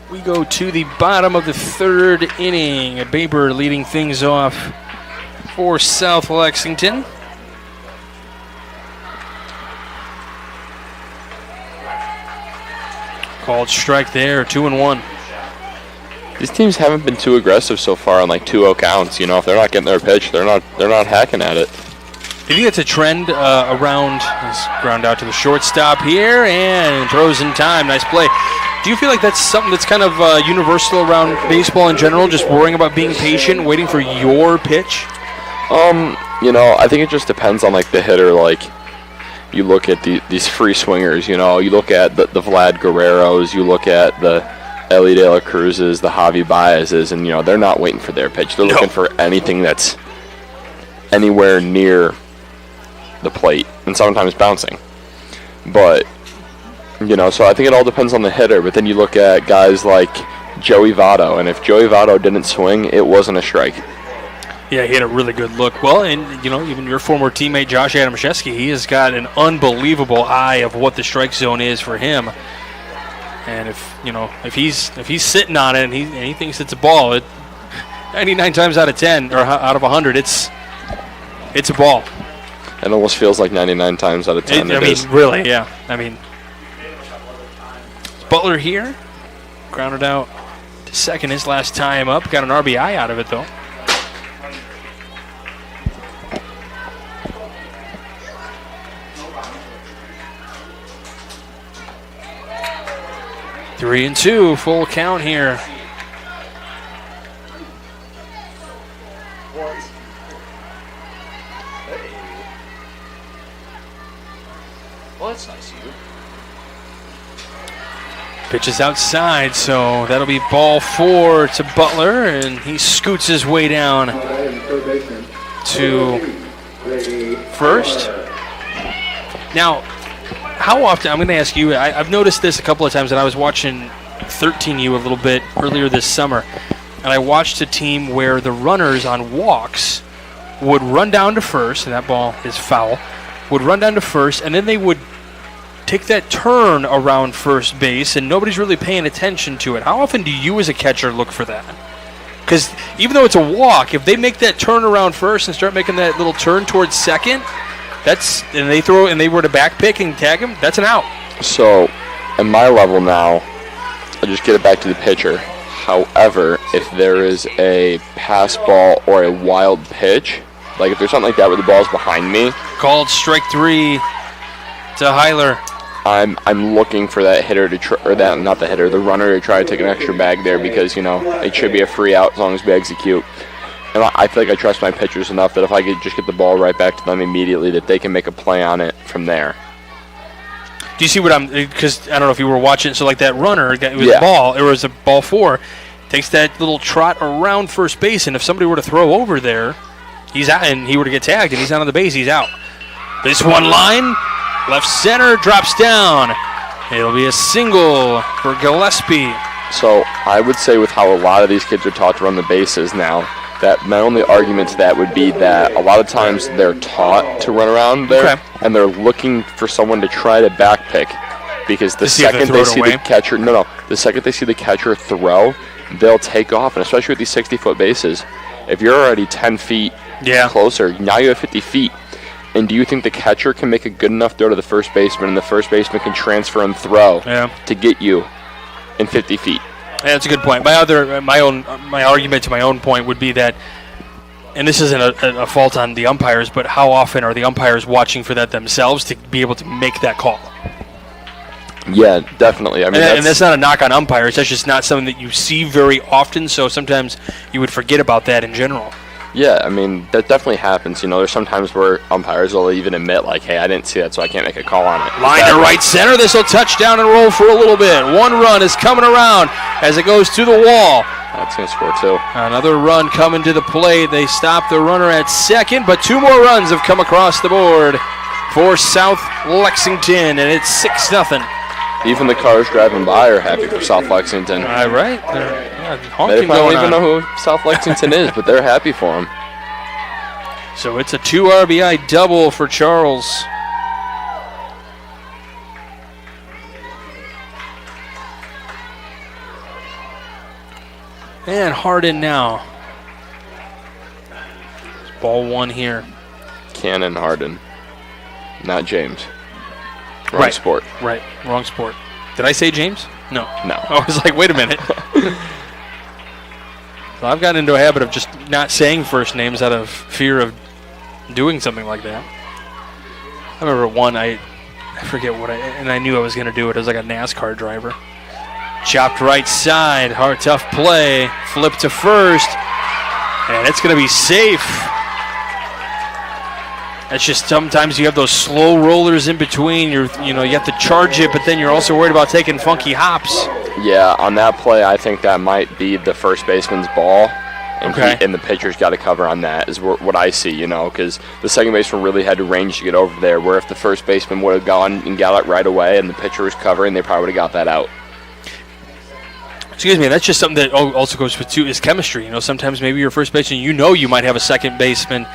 We go to the bottom of the third inning. Baber leading things off for South Lexington. Called strike there, 2-1. These teams haven't been too aggressive so far on 2-0 counts. If they're not getting their pitch, they're not hacking at it. Do you think it's a trend around? Let's ground out to the shortstop here and throws in time. Nice play. Do you feel like that's something that's kind of universal around baseball in general? Just worrying about being patient, waiting for your pitch. I think it just depends on the hitter. You look at these free swingers. You look at the Vlad Guerreros. You look at the Ellie De La Cruz's, the Javi Baez's, and they're not waiting for their pitch. They're looking for anything that's anywhere near the plate, and sometimes bouncing. But so I think it all depends on the hitter. But then you look at guys like Joey Votto, and if Joey Votto didn't swing, it wasn't a strike. Yeah, he had a really good look. Well, and even your former teammate Josh Adamaszewski, he has got an unbelievable eye of what the strike zone is for him. And if he's sitting on it and he thinks it's a ball, 99 times out of 10 or out of 100, it's a ball. It almost feels like 99 times out of 10. Really, yeah. Butler here, grounded out to second his last time up. Got an RBI out of it though. Three and two, full count here. Well, that's nice of you. Pitch is outside, so that'll be ball 4 to Butler, and he scoots his way down to first. Now, how often, I'm going to ask you, I've noticed this a couple of times, and I was watching 13U a little bit earlier this summer, and I watched a team where the runners on walks would run down to first, and that ball is foul, would run down to first, and then they would take that turn around first base, and nobody's really paying attention to it. How often do you as a catcher look for that? Because even though it's a walk, if they make that turn around first and start making that little turn towards second, and they were to back pick and tag him, that's an out. So, at my level now, I just get it back to the pitcher. However, if there is a pass ball or a wild pitch, if there's something like that where the ball's behind me, called strike 3 to Heiler. I'm looking for that hitter the runner to try to take an extra bag there because it should be a free out as long as we execute. And I feel like I trust my pitchers enough that if I could just get the ball right back to them immediately, that they can make a play on it from there. Do you see what because I don't know if you were watching, so that runner, it was a ball 4, takes that little trot around first base, and if somebody were to throw over there, he's out, and he were to get tagged, and he's not on the base, he's out. This one line, left center, drops down. It'll be a single for Gillespie. So I would say with how a lot of these kids are taught to run the bases now, that my only argument to that would be that a lot of times they're taught to run around there, and they're looking for someone to try to backpick, because the second they see the catcher, the second they see the catcher throw, they'll take off, and especially with these 60-foot bases, if you're already 10 feet closer, now you have 50 feet. And do you think the catcher can make a good enough throw to the first baseman, and the first baseman can transfer and throw to get you in 50 feet? Yeah, that's a good point. My argument to my own point would be that, and this isn't a fault on the umpires, but how often are the umpires watching for that themselves to be able to make that call? Yeah, definitely. I mean, and that's not a knock on umpires. That's just not something that you see very often, so sometimes you would forget about that in general. Yeah, I mean, that definitely happens. There's sometimes where umpires will even admit, like, hey, I didn't see that, so I can't make a call on it. Line to right center. This will touchdown and roll for a little bit. One run is coming around as it goes to the wall. That's going to score two. Another run coming to the plate. They stop the runner at second, but two more runs have come across the board for South Lexington, and it's 6-0. Even the cars driving by are happy for South Lexington. Right. They don't even know who South Lexington is, but they're happy for him. So it's a 2 RBI double for Charles. And Hardin now. It's ball one here. Cannon Hardin, not James. Wrong sport. Right, wrong sport. Did I say James? No. No. I was like, wait a minute. So I've gotten into a habit of just not saying first names out of fear of doing something like that. I remember one, I forget what and I knew I was going to do it. It was like a NASCAR driver. Chopped right side, hard, tough play, flip to first, and it's going to be safe. That's just sometimes you have those slow rollers in between. You have to charge it, but then you're also worried about taking funky hops. Yeah, on that play, I think that might be the first baseman's ball, and the pitcher's got to cover on that, is what I see, because the second baseman really had to range to get over there, where if the first baseman would have gone and got it right away and the pitcher was covering, they probably would have got that out. Excuse me, that's just something that also goes with, too, is chemistry. Sometimes maybe your first baseman, you might have a second baseman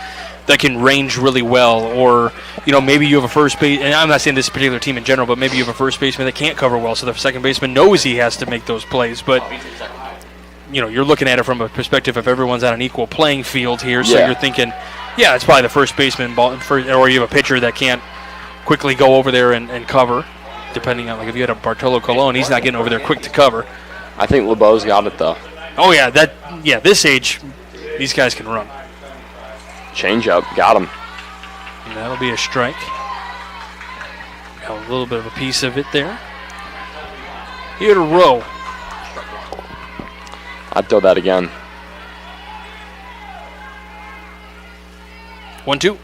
that can range really well, or maybe you have a first base, and I'm not saying this particular team in general, but maybe you have a first baseman that can't cover well, so the second baseman knows he has to make those plays. But you're looking at it from a perspective of everyone's on an equal playing field here, so you're thinking, it's probably the first baseman ball, or you have a pitcher that can't quickly go over there and cover, depending on, like, if you had a Bartolo Colon, he's not getting over there quick to cover. I think LeBeau's got it though. Oh yeah, this age, these guys can run. Change up, got him. And that'll be a strike. Got a little bit of a piece of it there. Here to row. I'd throw that again. 1-2.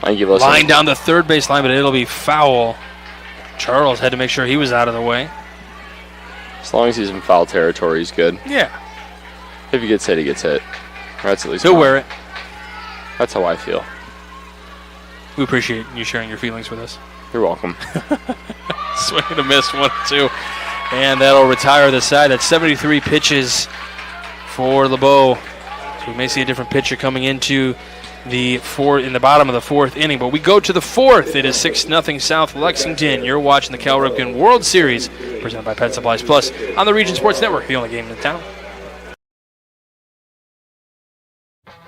Thank you, listen. Line down the third base line, but it'll be foul. Charles had to make sure he was out of the way. As long as he's in foul territory, he's good. Yeah. If he gets hit, he gets hit. That's at least he'll wear it. That's how I feel. We appreciate you sharing your feelings with us. You're welcome. Swing and a miss, 1-2. And that'll retire the side. That's 73 pitches for LeBeau. So we may see a different pitcher coming into the bottom of the fourth inning. But we go to the fourth. It is 6-0 South Lexington. You're watching the Cal Ripken World Series, presented by Pet Supplies Plus on the Region Sports Network, the only game in town.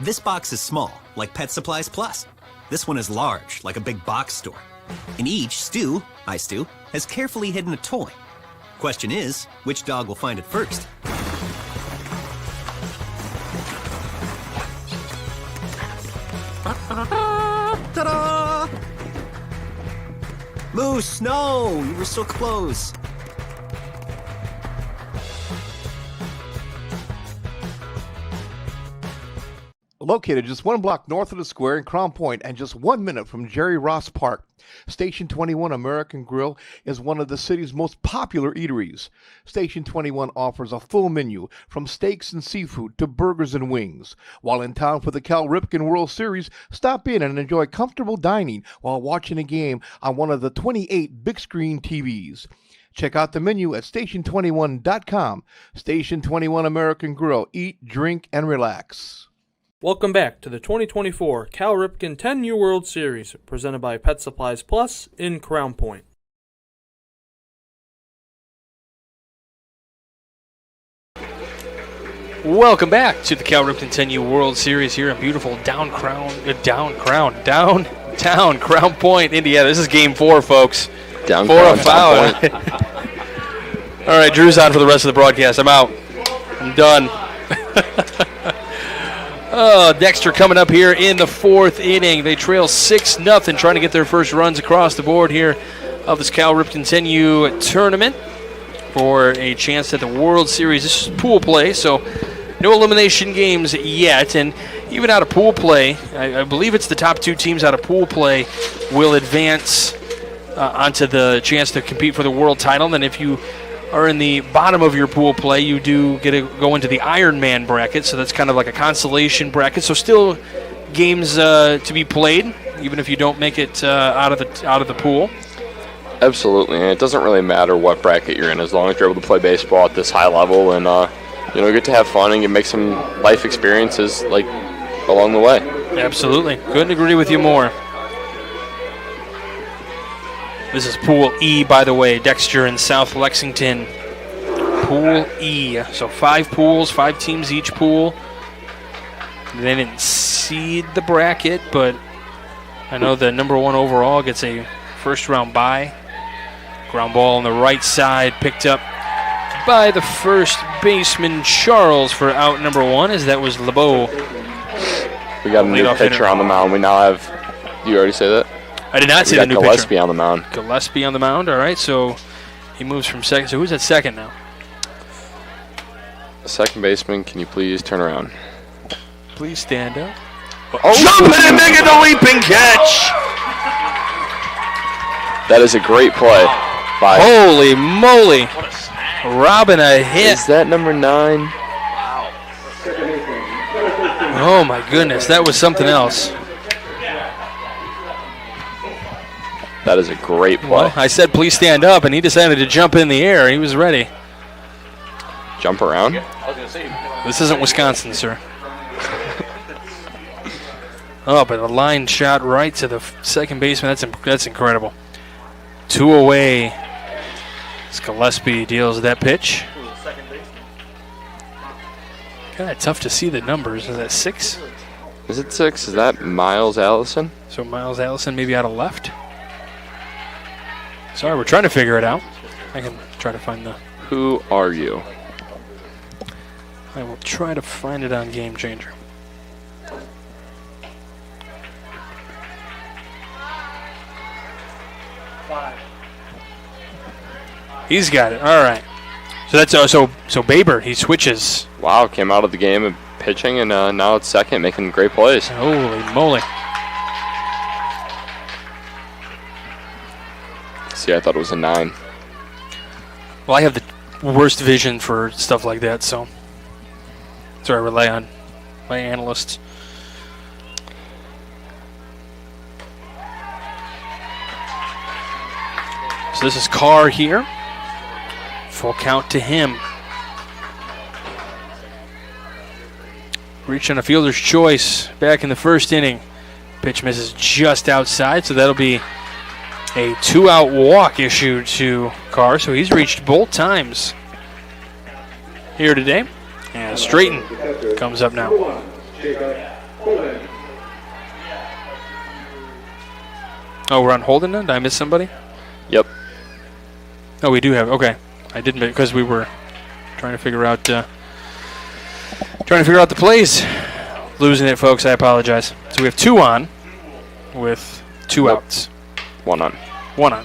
This box is small, like Pet Supplies Plus. This one is large, like a big box store. In each, Stu, has carefully hidden a toy. Question is, which dog will find it first? Ta-da! Moose, no! You were so close. Located just one block north of the square in Crown Point and just 1 minute from Jerry Ross Park, Station 21 American Grill is one of the city's most popular eateries. Station 21 offers a full menu from steaks and seafood to burgers and wings. While in town for the Cal Ripken World Series, stop in and enjoy comfortable dining while watching a game on one of the 28 big screen TVs. Check out the menu at station21.com. Station 21 American Grill. Eat, drink, and relax. Welcome back to the 2024 Cal Ripken 10U World Series, presented by Pet Supplies Plus in Crown Point. Welcome back to the Cal Ripken 10U World Series here in beautiful downtown Crown Point, Indiana. This is Game 4, folks. Down 4 Crown, of 5. All right, Drew's on for the rest of the broadcast. I'm out. I'm done. Dexter coming up here in the 4th inning. They trail 6-0, trying to get their first runs across the board here of this Cal Ripken 10U tournament for a chance at the World Series. This is pool play, so no elimination games yet. And even out of pool play, I believe it's the top 2 teams out of pool play will advance onto the chance to compete for the world title. And if you are in the bottom of your pool play, you do get to go into the Ironman bracket, so that's kind of like a consolation bracket. So still games to be played, even if you don't make it out of the pool. Absolutely, and it doesn't really matter what bracket you're in as long as you're able to play baseball at this high level and get to have fun and make some life experiences like along the way. Absolutely, couldn't agree with you more. This is Pool E, by the way, Dexter and South Lexington. Pool E, so 5 pools, 5 teams each pool. They didn't seed the bracket, but I know the number 1 overall gets a first-round bye. Ground ball on the right side, picked up by the first baseman, Charles, for out number 1, as that was LeBeau. We got a new pitcher on the mound. We now have, did you already say that? I did not see the new pitcher. Gillespie on the mound. Gillespie on the mound, all right, so he moves from second. So who's at second now? Second baseman, can you please turn around? Please stand up. Jump it and make it the leaping catch! That is a great play. Holy moly. Robbing a hit. Is that number 9? Oh my goodness, that was something else. That is a great play. Well, I said please stand up, and he decided to jump in the air. He was ready. Jump around? This isn't Wisconsin, sir. Oh, but a line shot right to the second baseman. That's incredible. 2 away. Gillespie deals that pitch. Kind of tough to see the numbers. Is that 6? Is it 6? Is that Miles Allison? So Miles Allison maybe out of left. Sorry, we're trying to figure it out. I can try to find the... Who are you? I will try to find it on Game Changer. He's got it. All right. So that's so Baber, he switches. Wow, came out of the game and pitching, and now it's second, making great plays. Holy moly. See, I thought it was a 9. Well, I have the worst vision for stuff like that, so I rely on my analysts. So this is Carr here. Full count to him. Reach on a fielder's choice back in the first inning. Pitch misses just outside, so that'll be a 2-out walk issued to Carr. So he's reached both times here today. And Straighten comes up now. Oh, we're on Holden now? Did I miss somebody? Yep. Oh, we do have. Okay. I didn't because we were trying to figure out the plays. Losing it, folks. I apologize. So we have 2 on with 2 outs. 1 on. 1 on.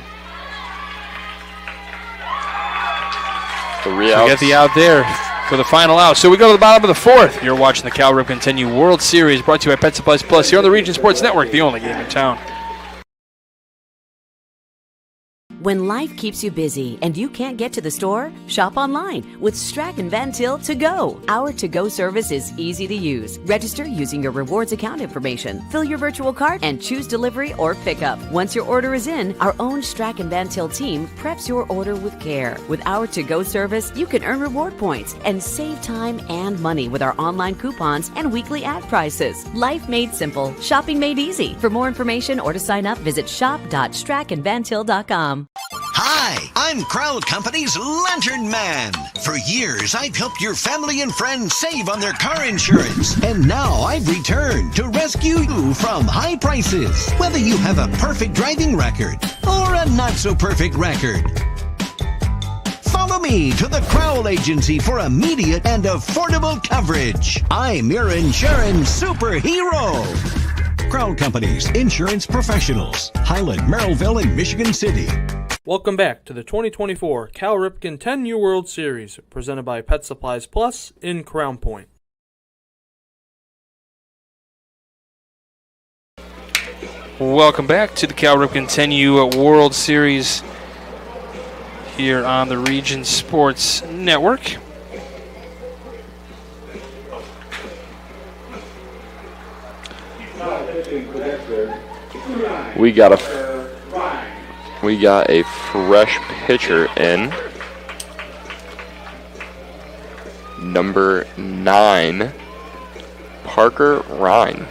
3 outs. We get the out there for the final out. So we go to the bottom of the 4th. You're watching the Cal Ripken 10U World Series, brought to you by Pet Supplies Plus here on the Region Sports Network, the only game in town. When life keeps you busy and you can't get to the store, shop online with Strachan Van Til To Go. Our to-go service is easy to use. Register using your rewards account information, fill your virtual cart, and choose delivery or pickup. Once your order is in, our own Strachan Van Til team preps your order with care. With our to-go service, you can earn reward points and save time and money with our online coupons and weekly ad prices. Life made simple, shopping made easy. For more information or to sign up, visit shop.strachanvantil.com. Hi, I'm Crowd Company's Lantern Man. For years, I've helped your family and friends save on their car insurance. And now I've returned to rescue you from high prices. Whether you have a perfect driving record or a not-so-perfect record. Follow me to the Crowd Agency for immediate and affordable coverage. I'm your insurance superhero. Crowd Company's insurance professionals. Highland, Merrillville, and Michigan City. Welcome back to the 2024 Cal Ripken 10U World Series, presented by Pet Supplies Plus in Crown Point. Welcome back to the Cal Ripken 10U World Series here on the Region Sports Network. We got a fresh pitcher in. Number 9, Parker Ryan.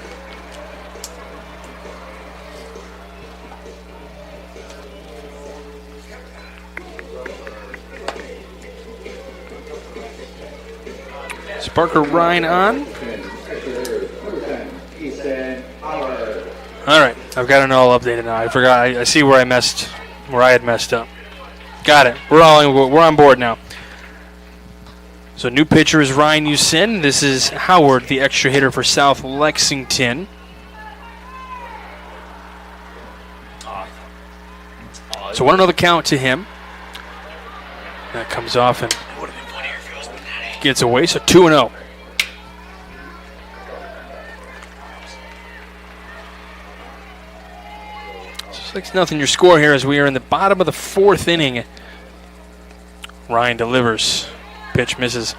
Is Parker Ryan on? All right, I've got it all updated now. I forgot. I see where I had messed up. Got it. We're on board now. So new pitcher is Ryan Usin. This is Howard, the extra hitter for South Lexington. So 1-0 count to him. That comes off and gets away. So 2-0. So 6-0 your score here as we are in the bottom of the 4th inning. Ryan delivers. Pitch misses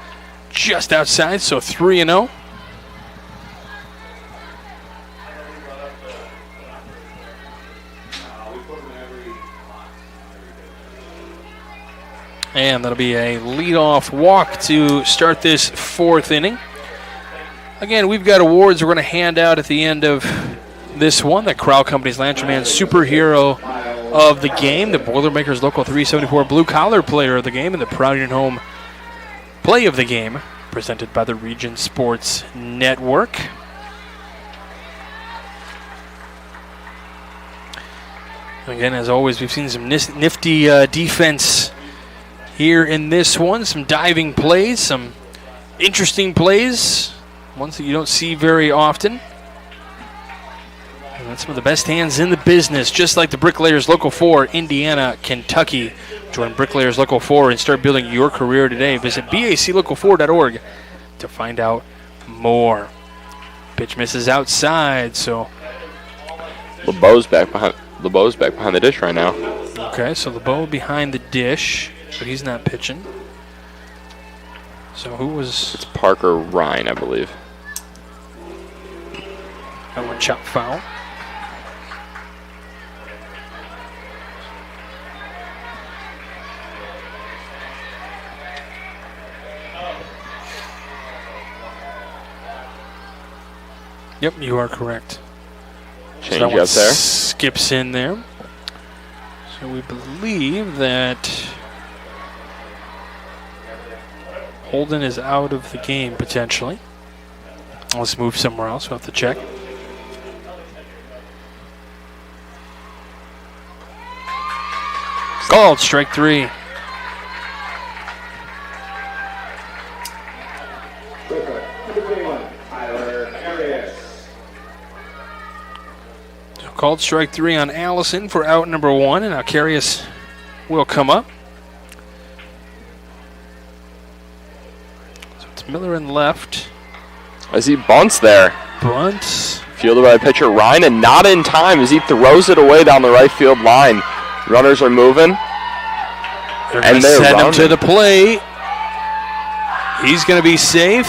just outside, so 3-0. And that'll be a leadoff walk to start this 4th inning. Again, we've got awards we're going to hand out at the end of this one. The Crowd Company's Lantern Man Superhero of the Game, the Boilermakers Local 374 Blue Collar Player of the Game, and the Proud Union Home Play of the Game, presented by the Region Sports Network. Again, as always, we've seen some nifty defense here in this one. Some diving plays, some interesting plays, ones that you don't see very often. And that's some of the best hands in the business, just like the Bricklayers Local 4, Indiana, Kentucky. Join Bricklayers Local 4 and start building your career today. Visit baclocal4.org to find out more. Pitch misses outside, so LeBeau's back behind the dish right now. Okay, so LeBeau behind the dish, but he's not pitching. So who was? It's Parker Ryan, I believe. That one chopped foul. Yep, you are correct. Change up there. Skips in there. So we believe that Holden is out of the game potentially. Let's move somewhere else. We'll have to check. Called strike 3. Called strike 3 on Allison for out number 1, and now Carius will come up. So it's Miller in left. I see bunts there. Bunts. Fielded by pitcher Ryan, and not in time as he throws it away down the right field line. Runners are moving. They're going to send him to the plate. He's going to be safe.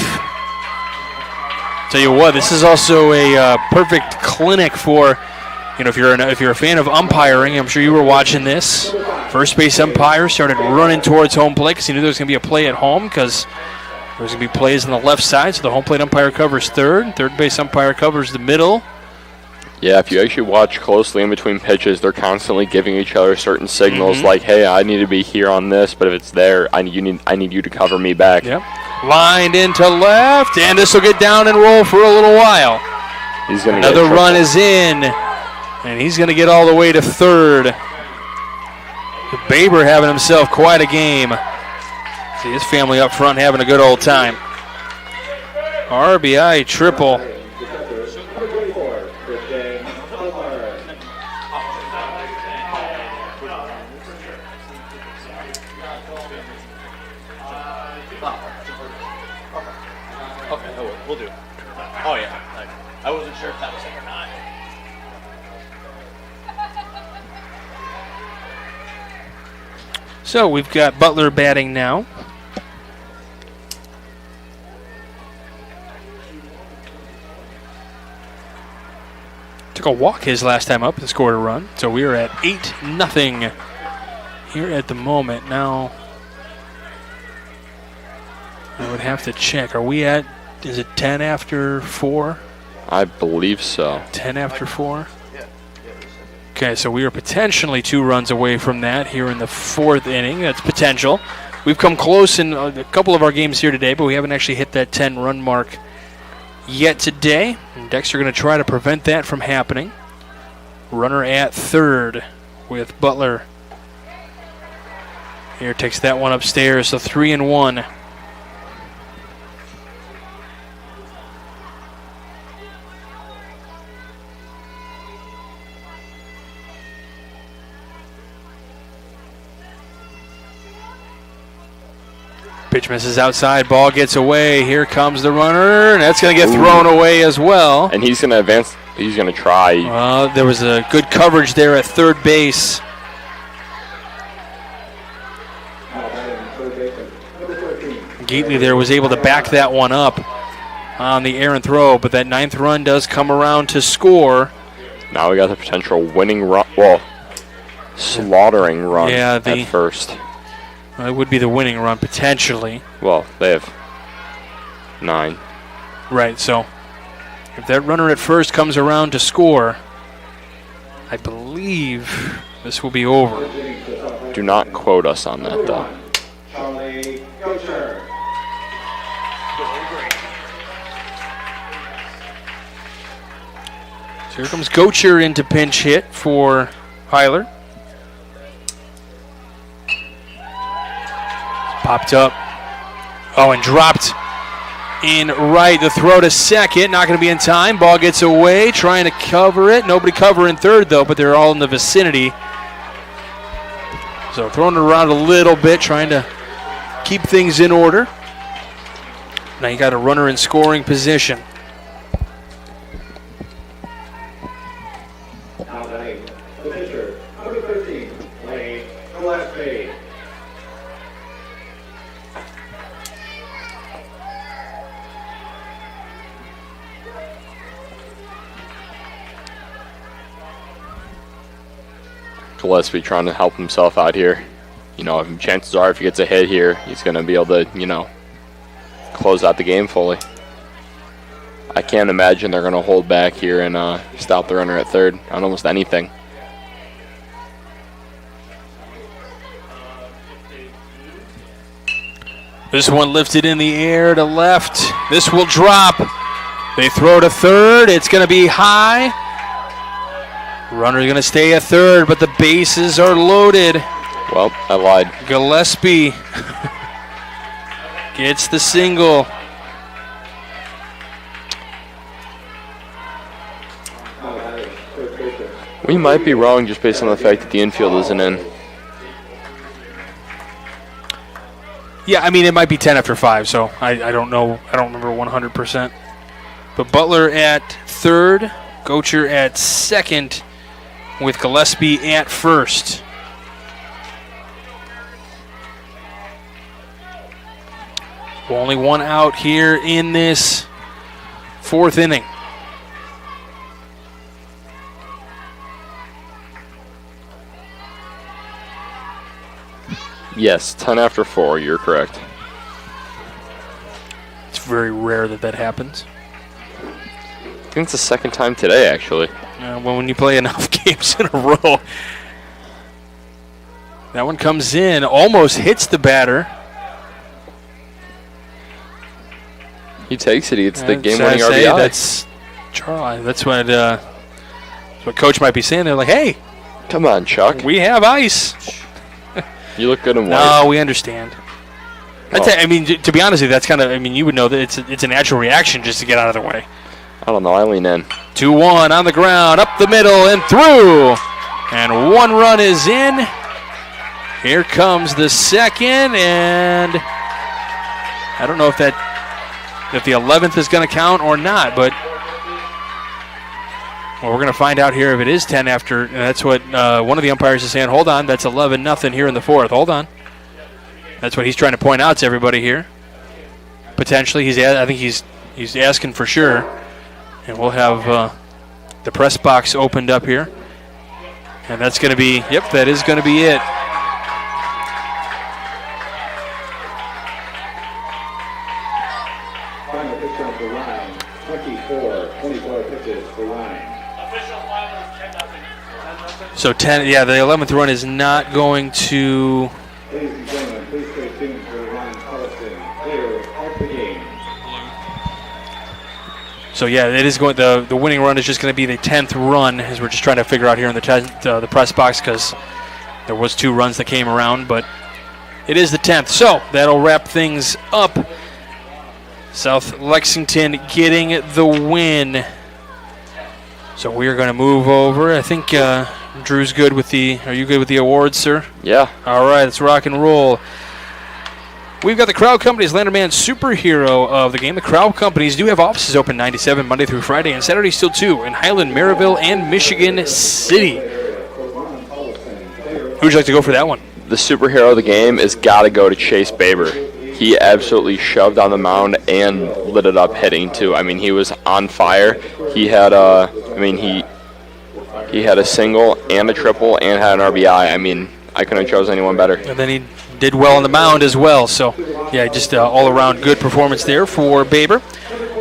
Tell you what, this is also a perfect clinic for, if you're a fan of umpiring. I'm sure you were watching this. First base umpire started running towards home plate because he knew there was going to be a play at home because there was going to be plays on the left side. So the home plate umpire covers third. Third base umpire covers the middle. Yeah, if you actually watch closely in between pitches, they're constantly giving each other certain signals like, hey, I need to be here on this, but if it's there, I need you to cover me back. Yep. Lined into left, and this will get down and roll for a little while. He's gonna Another run is in, and he's going to get all the way to third. Baber having himself quite a game. See his family up front having a good old time. RBI triple. We'll do. Oh, yeah. I wasn't sure if that was it or not. So we've got Butler batting now. Took a walk his last time up and scored a run. So we are at 8-0 here at the moment. Now, I would have to check. Are we at, is it 10 after 4? I believe so. 10 after 4? Okay, so we are potentially 2 runs away from that here in the 4th inning. That's potential. We've come close in a couple of our games here today, but we haven't actually hit that 10-run mark yet today. And Dexter going to try to prevent that from happening. Runner at third with Butler. Here takes that one upstairs, so 3-1. Pitch misses outside, ball gets away. Here comes the runner, and that's going to get thrown away as well. And he's going to advance. He's going to try. There was a good coverage there at third base. Gately there was able to back that one up on the errant throw, but that 9th run does come around to score. Now we got the potential winning run, slaughtering run at first. It would be the winning run, potentially. Well, they have 9. Right, so if that runner at first comes around to score, I believe this will be over. Do not quote us on that, though. So here comes Gocher into pinch hit for Heiler. Popped up. Oh, and dropped in right. The throw to second. Not going to be in time. Ball gets away. Trying to cover it. Nobody covering third, though, but they're all in the vicinity. So throwing it around a little bit, trying to keep things in order. Now you got a runner in scoring position. The pitcher, number 13, Lane Gillespie. Gillespie trying to help himself out here. Chances are if he gets a hit here, he's going to be able to, close out the game fully. I can't imagine they're going to hold back here and stop the runner at third on almost anything. This one lifted in the air to left. This will drop. They throw to third. It's going to be high. Runner's going to stay at third, but the bases are loaded. Well, I lied. Gillespie gets the single. We might be wrong just based on the fact that the infield isn't in. Yeah, I mean, it might be 10 after 5, so I don't know. I don't remember 100%. But Butler at third, Gocher at second, with Gillespie at first. Only one out here in this fourth inning. Yes, 10 after 4, you're correct. It's very rare that happens. I think it's the second time today, actually. Well, when you play enough games in a row. That one comes in, almost hits the batter. He takes it. It's the game-winning RBI. That's Charlie. That's what Coach might be saying. They're like, "Hey, come on, Chuck. We have ice." You look good in white. No, we understand. I mean, to be honest with you, that's kind of. I mean, you would know that it's a natural reaction just to get out of the way. I don't know. I lean in. 2-1 on the ground, up the middle and through, and one run is in. Here comes the second, and I don't know if the 11th is going to count or not, but we're going to find out here if it is 10 after. That's what one of the umpires is saying. Hold on, that's 11-0 here in the fourth. Hold on. That's what he's trying to point out to everybody here. Potentially, I think he's asking for sure, and we'll have the press box opened up here, and that's going to be. Yep, that is going to be it. Final pitch on the line, 24 pitches for line. So 10, the 11th run is not going to. Ladies and gentlemen, please stay tuned for Ryan Collison, clear of the game. So it is going. The winning run is just going to be the 10th run, as we're just trying to figure out here in the press box, because there was 2 runs that came around, but it is the 10th. So that'll wrap things up. South Lexington getting the win. So we're going to move over. I think Drew's good with are you good with the awards, sir? Yeah. All right, let's rock and roll. We've got the Crowd Companies Landerman Superhero of the game. The Crowd Companies do have offices open 9-7 Monday through Friday and Saturdays till 2 in Highland, Maryville, and Michigan City. Who'd you like to go for that one? The superhero of the game has got to go to Chase Baber. He absolutely shoved on the mound and lit it up hitting too. I mean, he was on fire. He had he had a single and a triple and had an RBI. I mean, I couldn't have chosen anyone better. And then he did well on the mound as well. So, just all-around good performance there for Baber.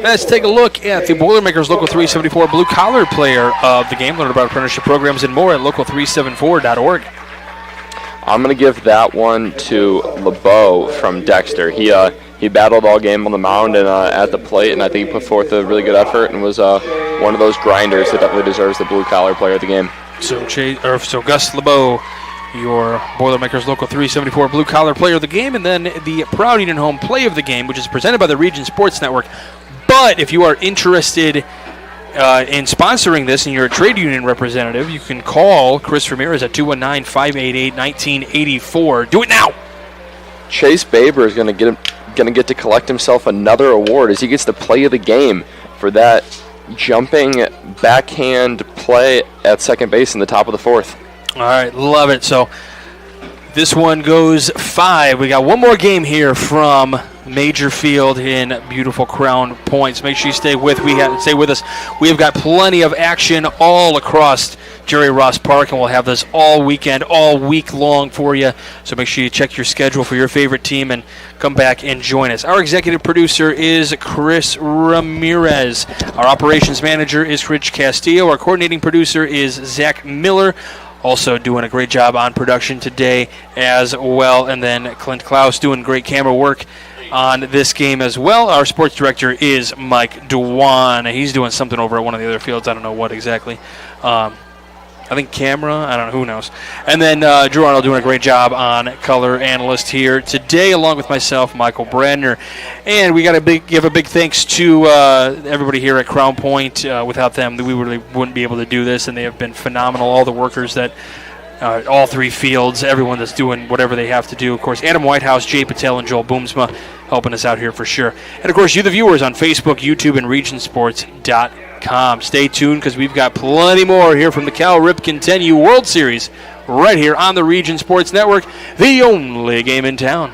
Let's take a look at the Boilermakers Local 374 blue-collar player of the game. Learn about apprenticeship programs and more at local374.org. I'm going to give that one to LeBeau from Dexter. He battled all game on the mound and at the plate, and I think he put forth a really good effort and was one of those grinders that definitely deserves the blue-collar player of the game. So Gus LeBeau, your Boilermakers Local 374 blue-collar player of the game, and then the Proud Union Home play of the game, which is presented by the Region Sports Network. But if you are interested in sponsoring this and you're a trade union representative, you can call Chris Ramirez at 219-588-1984. Do it now! Chase Baber is going to get to collect himself another award as he gets the play of the game for that jumping backhand play at second base in the top of the fourth. All right, love it. So this one goes 5. We got one more game here from Major Field in beautiful Crown Point. Make sure you stay with us. We have got plenty of action all across Jerry Ross Park, and we'll have this all weekend, all week long for you. So make sure you check your schedule for your favorite team and come back and join us. Our executive producer is Chris Ramirez. Our operations manager is Rich Castillo. Our coordinating producer is Zach Miller. Also doing a great job on production today as well. And then Clint Klaus doing great camera work on this game as well. Our sports director is Mike Dewan. He's doing something over at one of the other fields. I don't know what exactly. I think camera. I don't know. Who knows? And then Drew Arnold doing a great job on color analyst here today, along with myself, Michael Brandner. And we got to give a big thanks to everybody here at Crown Point. Without them, we really wouldn't be able to do this, and they have been phenomenal. All the workers that all 3 fields, everyone that's doing whatever they have to do. Of course, Adam Whitehouse, Jay Patel, and Joel Boomsma helping us out here for sure. And, of course, you, the viewers, on Facebook, YouTube, and regionsports.com. Stay tuned because we've got plenty more here from the Cal Ripken 10U World Series right here on the Region Sports Network, the only game in town.